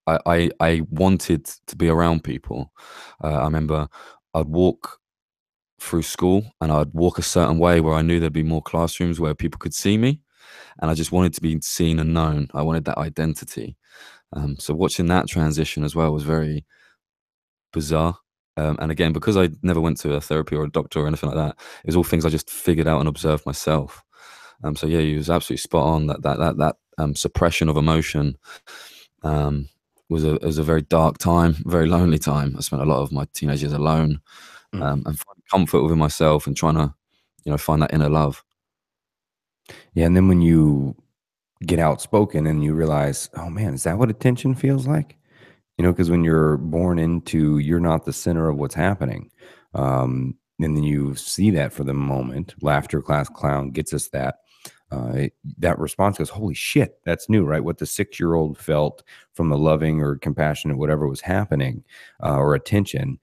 I wanted to be around people. I remember I'd walk through school and I'd walk a certain way where I knew there'd be more classrooms where people could see me, and I just wanted to be seen and known. I wanted that identity. So watching that transition as well was very bizarre. And again, because I never went to a therapy or a doctor or anything like that, it was all things I just figured out and observed myself. So yeah, you was absolutely spot on. That suppression of emotion was a very dark time, very lonely time. I spent a lot of my teenage years alone, Mm. and finding comfort within myself and trying to, find that inner love. Yeah, and then when you get outspoken and you realize, oh man, is that what attention feels like? Because when you're born into, you're not the center of what's happening. And then you see that for the moment, laughter, class clown gets us that. That response goes, holy shit, that's new, right? What the 6-year-old felt from the loving or compassionate, whatever was happening, or attention,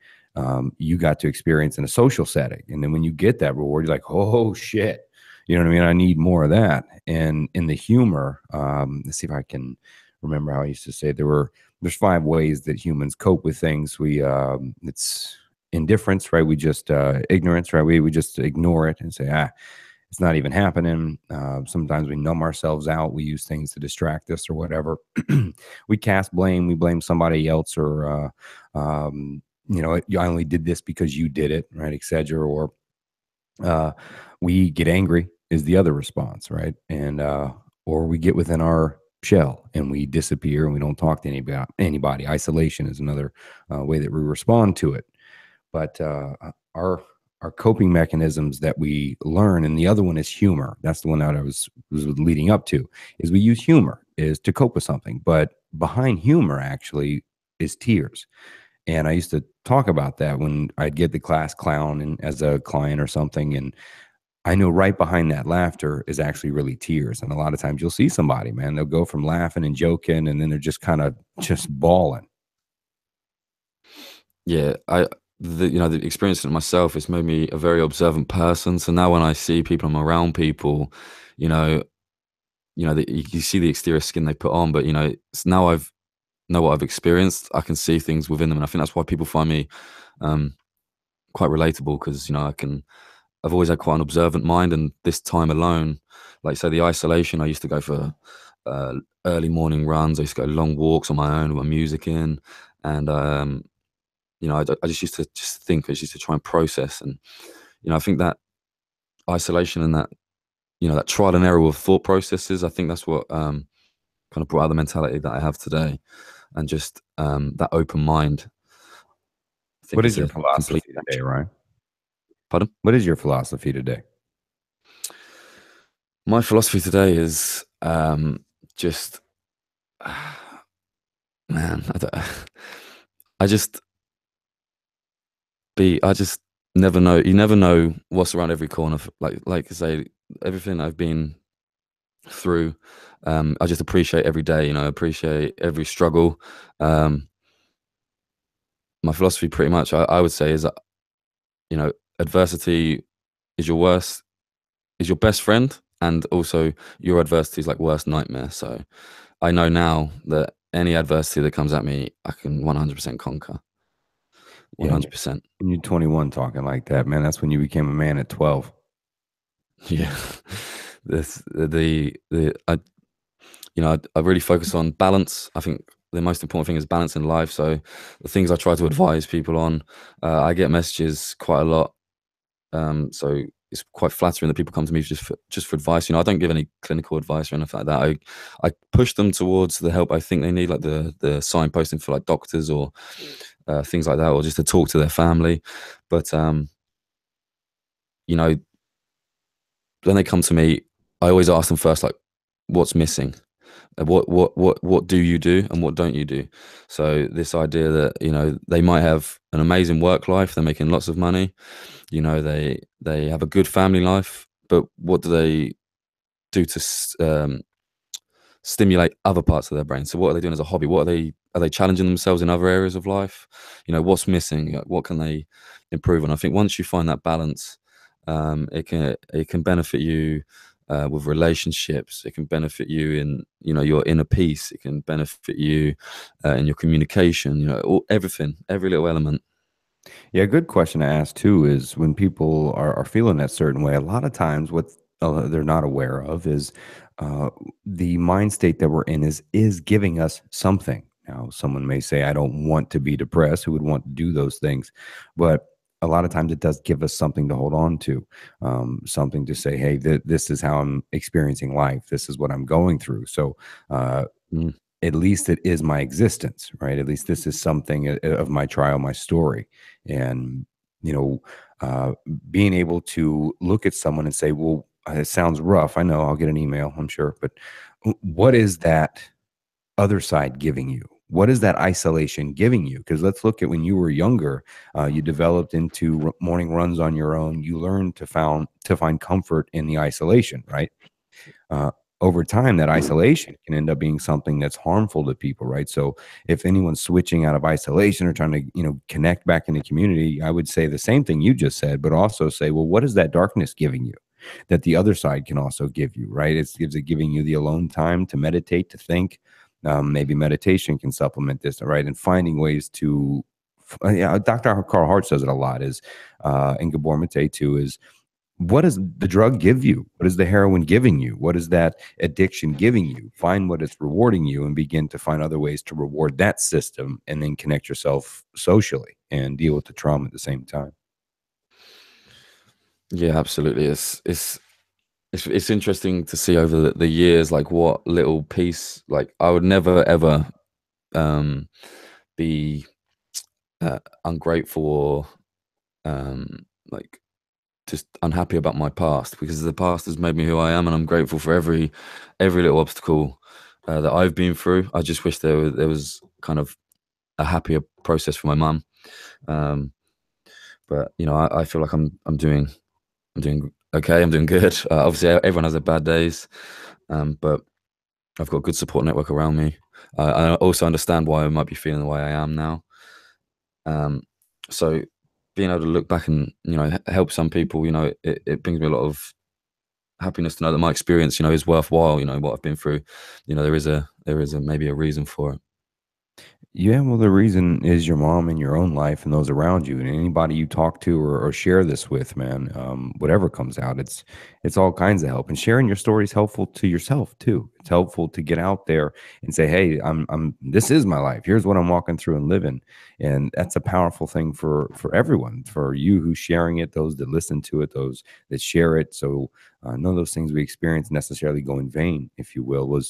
you got to experience in a social setting. And then when you get that reward, you're like, oh shit, you know what I mean? I need more of that. And in the humor, let's see if I can remember how I used to say there's 5 ways that humans cope with things. It's indifference, right? We just ignorance, right? We just ignore it and say, it's not even happening. Sometimes we numb ourselves out. We use things to distract us or whatever. We cast blame. We blame somebody else, or I only did this because you did it, right, etc. Or uh, we get angry is the other response, right? And or we get within our shell and we disappear and we don't talk to anybody. Isolation is another way that we respond to it. But our coping mechanisms that we learn, and the other one is humor. That's the one that I was leading up to. Is we use humor is to cope with something, but behind humor actually is tears. And I used to talk about that when I'd get the class clown and as a client or something, and I know right behind that laughter is actually really tears. And a lot of times you'll see somebody, man, they'll go from laughing and joking, and then they're just kind of just bawling. Yeah, the experience it myself, it's made me a very observant person. So now when I see people, I'm around people, you know, you see the exterior skin they put on, but now I've know what I've experienced. I can see things within them, and I think that's why people find me um, quite relatable, because I've always had quite an observant mind, and this time alone, like say the isolation, I used to go for uh, early morning runs. I used to go long walks on my own with my music in, and I just used to just think. I just used to try and process, and I think that isolation and that trial and error of thought processes. I think that's what kind of brought out the mentality that I have today, and just that open mind. I think What is it's your a complete philosophy today, connection. Ryan? Pardon? What is your philosophy today? My philosophy today is just, man, I just I just never know. You never know what's around every corner. Like I say, everything I've been through, I just appreciate every day. Appreciate every struggle. Um, my philosophy, pretty much, I would say, is that adversity is is your best friend, and also your adversity is like worst nightmare. So I know now that any adversity that comes at me, I can 100% conquer. Yeah, 100%. when you're 21 talking like that, man, that's when you became a man at 12. Yeah. This the I really focus on balance. I think the most important thing is balance in life. So the things I try to advise people on, I get messages quite a lot. So it's quite flattering that people come to me just for advice. I don't give any clinical advice or anything like that. I push them towards the help I think they need, like the signposting for like doctors or things like that, or just to talk to their family. But you know, when they come to me, I always ask them first, like, what's missing? What do you do and what don't you do? So this idea that they might have an amazing work life, they're making lots of money, they have a good family life, but what do they do to stimulate other parts of their brain? So what are they doing as a hobby? What are they challenging themselves in other areas of life? What's missing? What can they improve on? I think once you find that balance, it can benefit you with relationships. It can benefit you in your inner peace. It can benefit you in your communication. Everything, every little element. Yeah, a good question to ask too is when people are feeling that certain way, a lot of times what they're not aware of is uh, the mind state that we're in is giving us something. Now, someone may say, I don't want to be depressed. Who would want to do those things? But a lot of times it does give us something to hold on to, something to say, hey, this is how I'm experiencing life. This is what I'm going through. So, Mm. at least it is my existence, right? At least this is something of my trial, my story. And, you know, uh, being able to look at someone and say, well, it sounds rough. I know I'll get an email, I'm sure, but what is that other side giving you? What is that isolation giving you? Because let's look at when you were younger, you developed into morning runs on your own. You learned to find comfort in the isolation, right? uh, Over time, that isolation can end up being something that's harmful to people, right? So if anyone's switching out of isolation or trying to, connect back in the community, I would say the same thing you just said, but also say, well, what is that darkness giving you that the other side can also give you, right? Is it giving you the alone time to meditate, to think? Maybe meditation can supplement this, right? And finding ways to, yeah, Dr. Carl Hart says it a lot, is, and Gabor Mate too, is what does the drug give you? What is the heroin giving you? What is that addiction giving you? Find what it's rewarding you and begin to find other ways to reward that system, and then connect yourself socially and deal with the trauma at the same time. Yeah, absolutely. It's interesting to see over the years, like what little piece, like I would never ever um, be ungrateful or like just unhappy about my past, because the past has made me who I am, and I'm grateful for every little obstacle that I've been through. I just wish there was kind of a happier process for my mum, um, but I feel like I'm doing okay. I'm doing good. Obviously, everyone has their bad days, but I've got a good support network around me. I also understand why I might be feeling the way I am now. Um, so being able to look back and help some people, it brings me a lot of happiness to know that my experience, is worthwhile. What I've been through, there is a maybe a reason for it. Yeah, well, the reason is your mom and your own life and those around you, and anybody you talk to or share this with, man. Whatever comes out, it's all kinds of help. And sharing your story is helpful to yourself too. It's helpful to get out there and say, "Hey, I'm. This is my life. Here's what I'm walking through and living." And that's a powerful thing for everyone. For you who's sharing it, those that listen to it, those that share it. So none of those things we experience necessarily go in vain, if you will.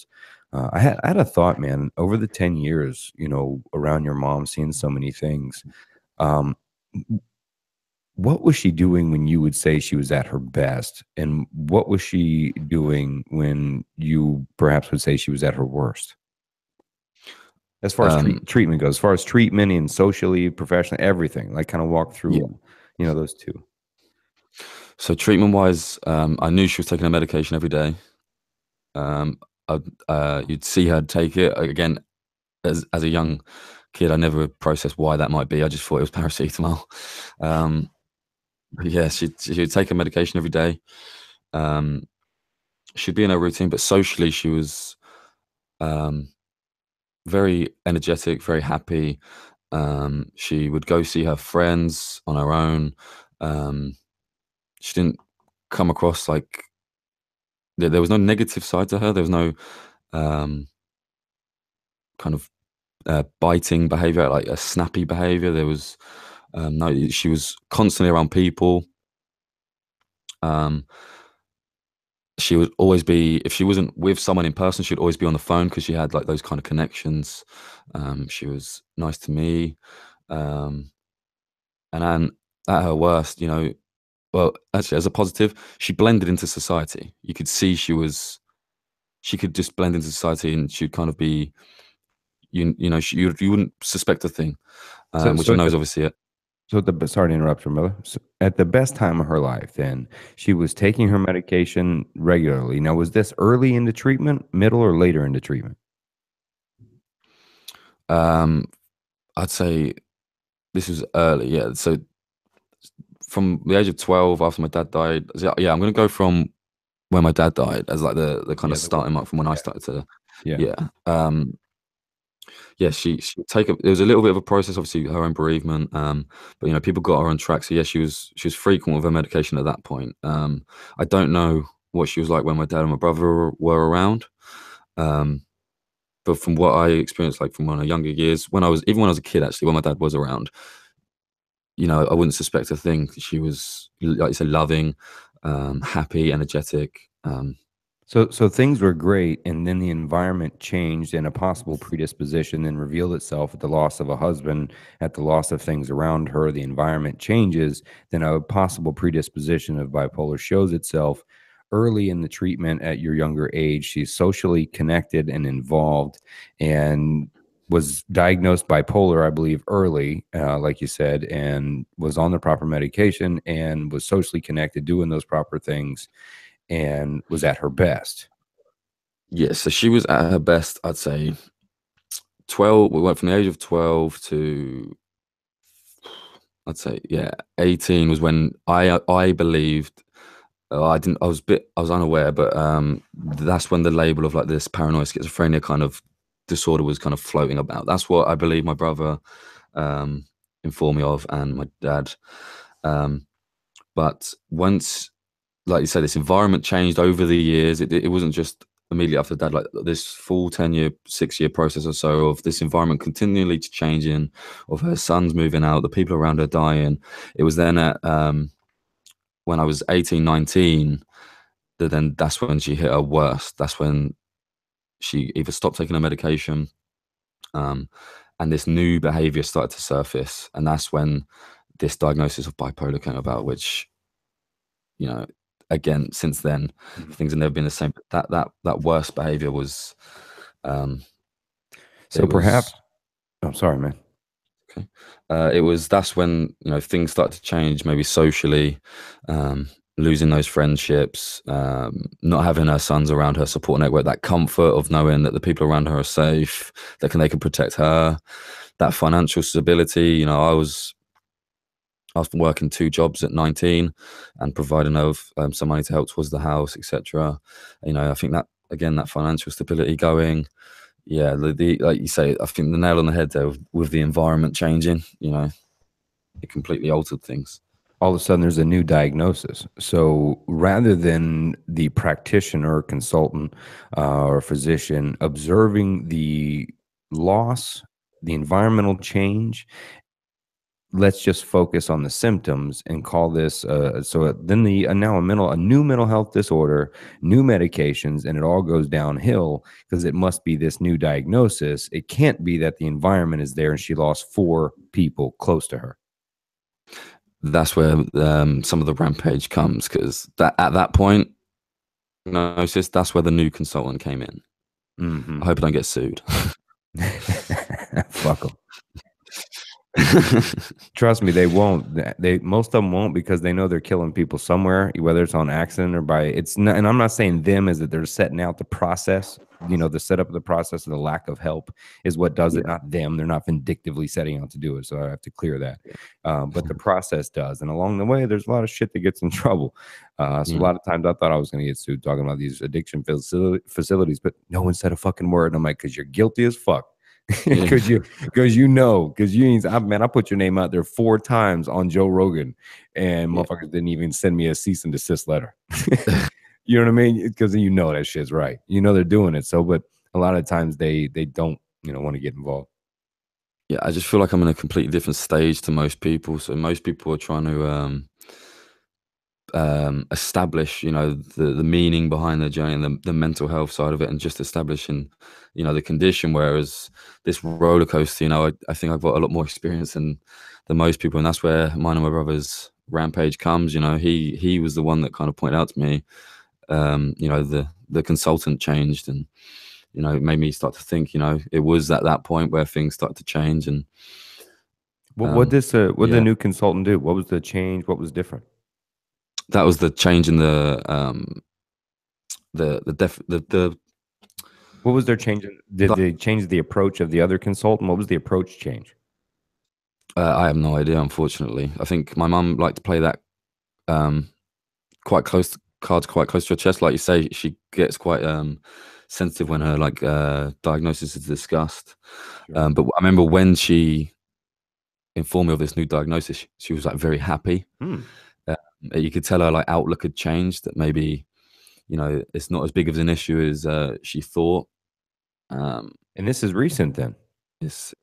I had a thought, man, over the 10 years, around your mom, seeing so many things. Um, What was she doing when you would say she was at her best? And what was she doing when you perhaps would say she was at her worst? As far as Um, treatment goes, as far as treatment and socially, professionally, everything, like kind of walk yeah. through, those two. So treatment wise, I knew she was taking her medication every day. Um, you'd see her take it again as a young kid. I never processed why that might be. I just thought it was paracetamol. Um, but yeah, she'd take her medication every day. Um, she'd be in her routine, but socially she was um, very energetic, very happy. She would go see her friends on her own. Um, she didn't come across like there was no negative side to her. There was no um, kind of biting behavior, like a snappy behavior. There was no. She was constantly around people. Um, she would always be, if she wasn't with someone in person, she'd always be on the phone because she had like those kind of connections. She was nice to me, um, and then at her worst, well, actually, as a positive, she blended into society. You could see she could just blend into society, and she'd kind of be, you wouldn't suspect a thing, So, which so I at know the is obviously it. sorry to interrupt your mother. So at the best time of her life, then she was taking her medication regularly. Now, was this early into treatment, middle, or later into treatment? Um, I'd say this was early, yeah. So from the age of 12, after my dad died, yeah, I'm gonna go from when my dad died as like the kind Yeah, of starting mark from when I yeah, started to, yeah. yeah. Yeah, she take a, it was a little bit of a process, obviously her own bereavement, but people got her on track. So yeah, she was frequent with her medication at that point. I don't know what she was like when my dad and my brother were around, um, but from what I experienced, like from when I younger years, even when I was a kid, actually, when my dad was around, I wouldn't suspect a thing. She was, like you said, loving, happy, energetic. So things were great, and then the environment changed, and a possible predisposition then revealed itself at the loss of a husband, at the loss of things around her. The environment changes, then a possible predisposition of bipolar shows itself early in the treatment at your younger age. She's socially connected and involved, and was diagnosed bipolar, I believe, early, like you said, and was on the proper medication and was socially connected, doing those proper things, and was at her best. Yeah, so she was at her best, I'd say 12. We went from the age of 12 to, I'd say, yeah, 18 was when I believed, I didn't, I was unaware, but that's when the label of like this paranoid schizophrenia kind of disorder was kind of floating about. That's what I believe my brother um informed me of, and my dad. Um but once, like you said, this environment changed over the years. It wasn't just immediately after dad, like this full 10-year, 6-year process or so of this environment continually changing, of her sons moving out, the people around her dying. It was then at when I was 18, 19, then that's when she hit her worst. That's when she either stopped taking her medication, um, and this new behavior started to surface. And that's when this diagnosis of bipolar came about, which, you know, again, since then, Mhm. things have never been the same. But that worst behavior was, um, So it perhaps, was I'm sorry, man. okay. That's when things started to change, maybe socially, um, losing those friendships, not having her sons around her support network, that comfort of knowing that the people around her are safe, they can protect her, that financial stability. I was working 2 jobs at 19 and providing her with some money to help towards the house, etc. I think that, again, that financial stability going, yeah, the like you say, I think the nail on the head there with the environment changing. It completely altered things. All of a sudden there's a new diagnosis. So rather than the practitioner, consultant, or physician observing the loss, the environmental change, let's just focus on the symptoms and call this then now a new mental health disorder, new medications, and it all goes downhill because it must be this new diagnosis. It can't be that the environment is there and she lost 4 people close to her. that's where some of the rampage comes, because that at that point, diagnosis, that's where the new consultant came in. Mm-hmm. I hope I don't get sued. Fuck them. Trust me, they won't. They most of them won't, because they know they're killing people somewhere, whether it's on accident or by it's not. And I'm not saying them, is that they're setting out the process. You know, the setup of the process and the lack of help is what does it, Yeah. not them. They're not vindictively setting out to do it. So I have to clear that. But the process does, and along the way, there's a lot of shit that gets in trouble. So a lot of times I thought I was going to get sued talking about these addiction facilities, but no one said a fucking word. And I'm like, because you're guilty as fuck. Because Yeah. I put your name out there 4 times on Joe Rogan, and Yeah. motherfuckers didn't even send me a cease and desist letter. You know what I mean? Because you know that shit's right. You know they're doing it. So, but a lot of times they don't, want to get involved. Yeah, I just feel like I'm in a completely different stage to most people. So most people are trying to establish, the meaning behind their journey and the mental health side of it, and just establishing, the condition. Whereas this roller coaster, I think I've got a lot more experience than most people, and that's where mine and my brother's rampage comes. He was the one that kind of pointed out to me, the consultant changed, and it made me start to think, it was at that point where things started to change. And What did the yeah, new consultant do? What was the change? What was different? that was the change in the What was their change? Did they change the approach of the other consultant? What was the approach change? I have no idea, unfortunately. I think my mum liked to play that um, cards quite close to her chest. Like you say, she gets quite sensitive when her diagnosis is discussed. Sure. But I remember when she informed me of this new diagnosis, she was like very happy. Hmm. You could tell her like outlook had changed. That maybe it's not as big of an issue as she thought. Um, And this is recent then. it's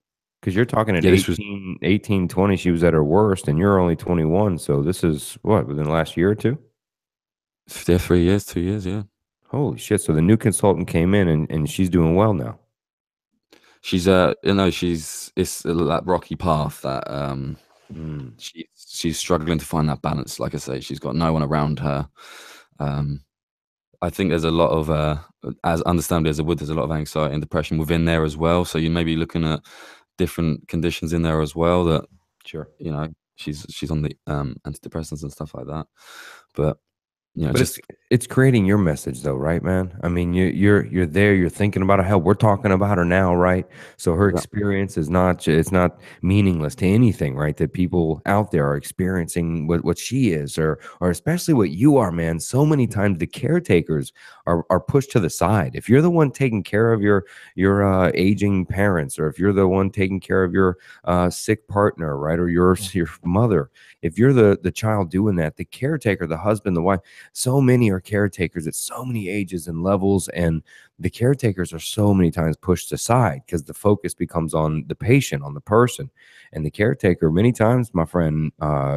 Because you're talking at yeah, this was 18, 20, she was at her worst, and you're only 21. So this is what, within the last year or two? yeah, 3 years, 2 years, yeah. Holy shit. So the new consultant came in, and she's doing well now. She's it's that rocky path that she's struggling to find that balance. Like I say, she's got no one around her. I think there's a lot of as understandably as it would, there's a lot of anxiety and depression within there as well. So you may be looking at different conditions in there as well, that Sure. she's on the antidepressants and stuff like that. But But just it's creating your message though, right, man? I mean, you're there, you're thinking about her. Hell, we're talking about her now, right? So her yeah, experience is not it's not meaningless to anything, right? That people out there are experiencing what she is, or especially what you are, man. So many times the caretakers are pushed to the side. If you're the one taking care of your aging parents, or if you're the one taking care of your sick partner, right, or your mother, if you're the child doing that, the caretaker, the husband, the wife, so many are caretakers at so many ages and levels, and the caretakers are so many times pushed aside because the focus becomes on the patient, on the person, and the caretaker many times, my friend,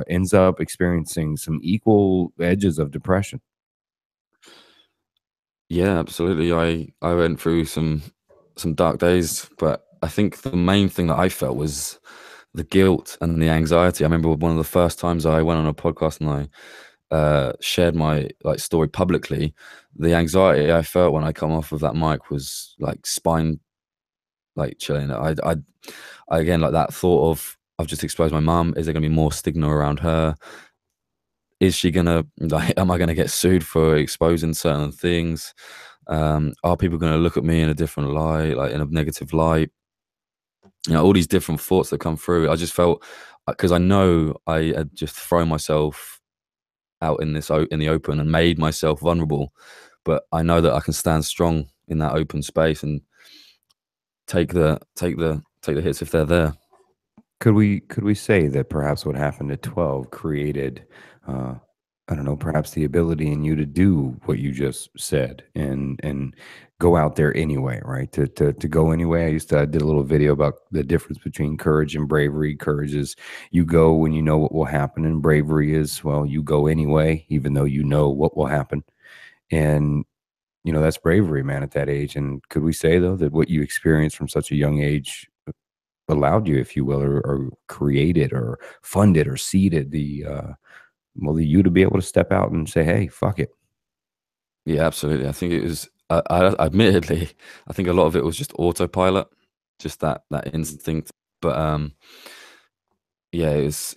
ends up experiencing some equal edges of depression. yeah, absolutely. I went through some dark days, but I think the main thing that I felt was the guilt and the anxiety. I remember one of the first times I went on a podcast and I shared my story publicly. The anxiety I felt when I come off of that mic was like spine chilling. I again, like that thought of I've just exposed my mum. Is there gonna be more stigma around her? Is she gonna am I gonna get sued for exposing certain things? Are people gonna look at me in a different light, like in a negative light? All these different thoughts that come through. I just felt, because I know I had just thrown myself out in the open and made myself vulnerable, but I know that I can stand strong in that open space and take the hits if they're there. Could we say that perhaps what happened at 12 created, I don't know, perhaps the ability in you to do what you just said, and go out there anyway, right? To go anyway. I did a little video about the difference between courage and bravery. Courage is you go when you know what will happen, and bravery is, well, you go anyway, even though you know what will happen. And that's bravery, man, at that age. And could we say though that what you experienced from such a young age allowed you, if you will, or created or funded or seeded the you to be able to step out and say, hey, fuck it. Yeah, absolutely. I think it was. Admittedly, I think a lot of it was just autopilot, just that instinct. But yeah, it was.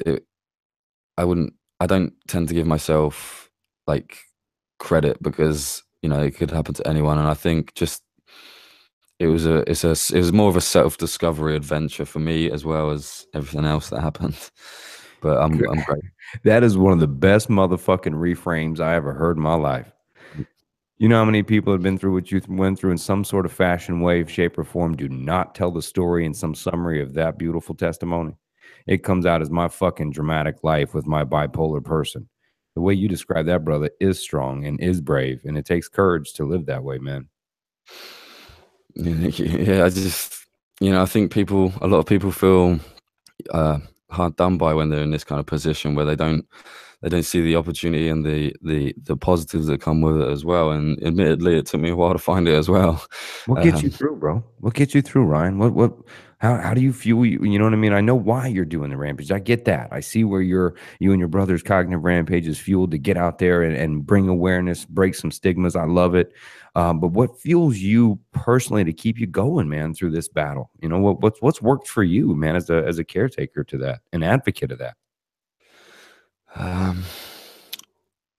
I wouldn't. I don't tend to give myself like credit because it could happen to anyone, and I think just it was more of a self discovery adventure for me as well as everything else that happened. But I'm great. That is one of the best motherfucking reframes I ever heard in my life. You know how many people have been through what you went through in some sort of fashion, wave, shape, or form do not tell the story in some summary of that beautiful testimony? It comes out as my fucking dramatic life with my bipolar person. The way you describe that, brother, is strong and is brave, and it takes courage to live that way, man. Yeah, I just I think a lot of people feel hard done by when they're in this kind of position where they don't see the opportunity and the positives that come with it as well. And admittedly, it took me a while to find it as well. What gets you through, bro? What gets you through, Ryan? How do you fuel you know what I mean? I know why you're doing the rampage. I get that. I see where you and your brother's cognitive rampage is fueled to get out there and bring awareness, break some stigmas. I love it. But what fuels you personally to keep you going, man, through this battle? You know, what's worked for you, man, as a caretaker to that, an advocate of that? Um,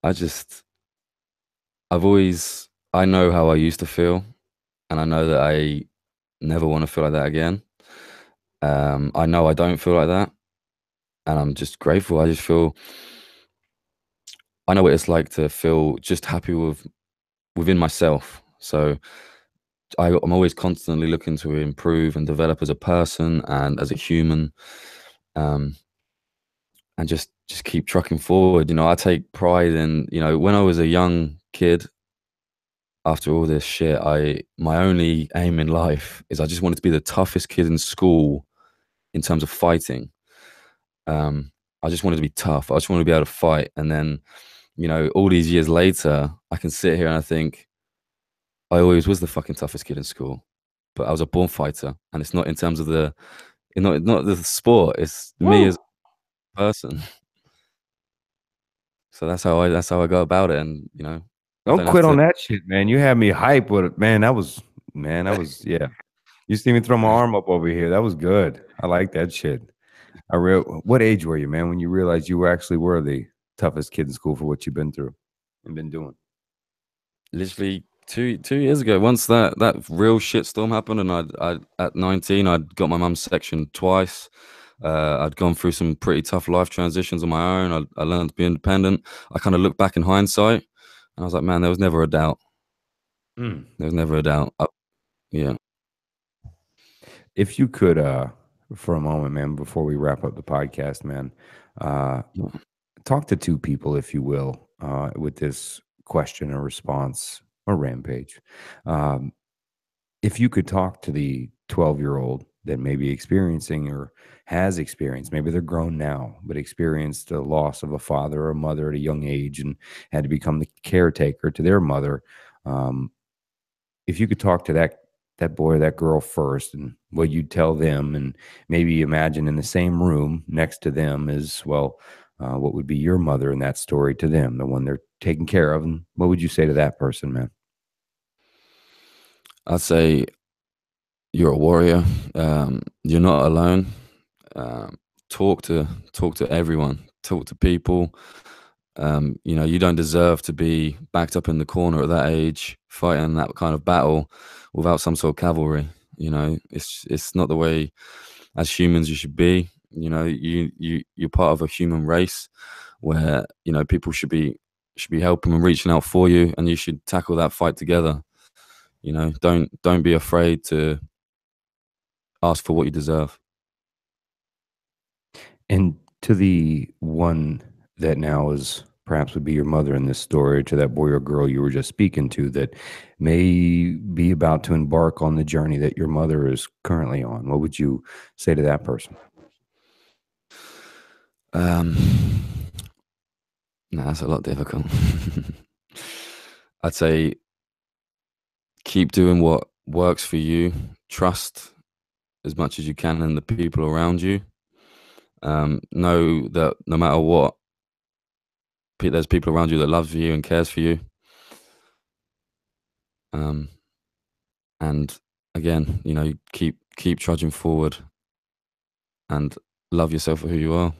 I just I know how I used to feel, and I know that I never want to feel like that again. I know I don't feel like that, and I'm just grateful. I know what it's like to feel just happy within myself. So I'm always constantly looking to improve and develop as a person and as a human, um, and just keep trucking forward. I take pride in when I was a young kid. After all this shit, my only aim in life is I just wanted to be the toughest kid in school in terms of fighting. I just wanted to be tough. I just wanted to be able to fight. And then, all these years later, I can sit here and I think I always was the fucking toughest kid in school, but I was a born fighter. And it's not in terms of not the sport. It's me as Woo! a person. So that's how I go about it. And I Don't don't have quit on to. that shit, man. You had me hype with it, man. Yeah. You see me throw my arm up over here. That was good. I like that shit. What age were you, man, when you realized you actually were the toughest kid in school for what you've been through and been doing? Literally two years ago, once that real shit storm happened, and I at 19, I'd got my mum's section twice. I'd gone through some pretty tough life transitions on my own. I learned to be independent. I kind of look back in hindsight, and I was like, man, there was never a doubt. Mm. There was never a doubt. Yeah. If you could, for a moment, man, before we wrap up the podcast, man, uh, talk to two people, if you will, with this question or response or rampage. Um, if you could talk to the 12-year-old that may be experiencing or has experienced, maybe they're grown now, but experienced the loss of a father or a mother at a young age and had to become the caretaker to their mother. Um, if you could talk to that boy or that girl first and what you'd tell them, and maybe imagine in the same room next to them is, well, what would be your mother in that story to them, the one they're taking care of, and what would you say to that person, man? I'd say you're a warrior. You're not alone. Um, talk to everyone. Talk to people. You don't deserve to be backed up in the corner at that age, fighting that kind of battle without some sort of cavalry. It's not the way as humans you should be. You're part of a human race where people should be helping and reaching out for you, and you should tackle that fight together. Don't be afraid to ask for what you deserve. And to the one that now is perhaps would be your mother in this story, to that boy or girl you were just speaking to that may be about to embark on the journey that your mother is currently on, what would you say to that person? Um, no, that's a lot difficult. I'd say keep doing what works for you. Trust as much as you can in the people around you. Know that no matter what, there's people around you that love you and cares for you. And again, keep trudging forward and love yourself for who you are.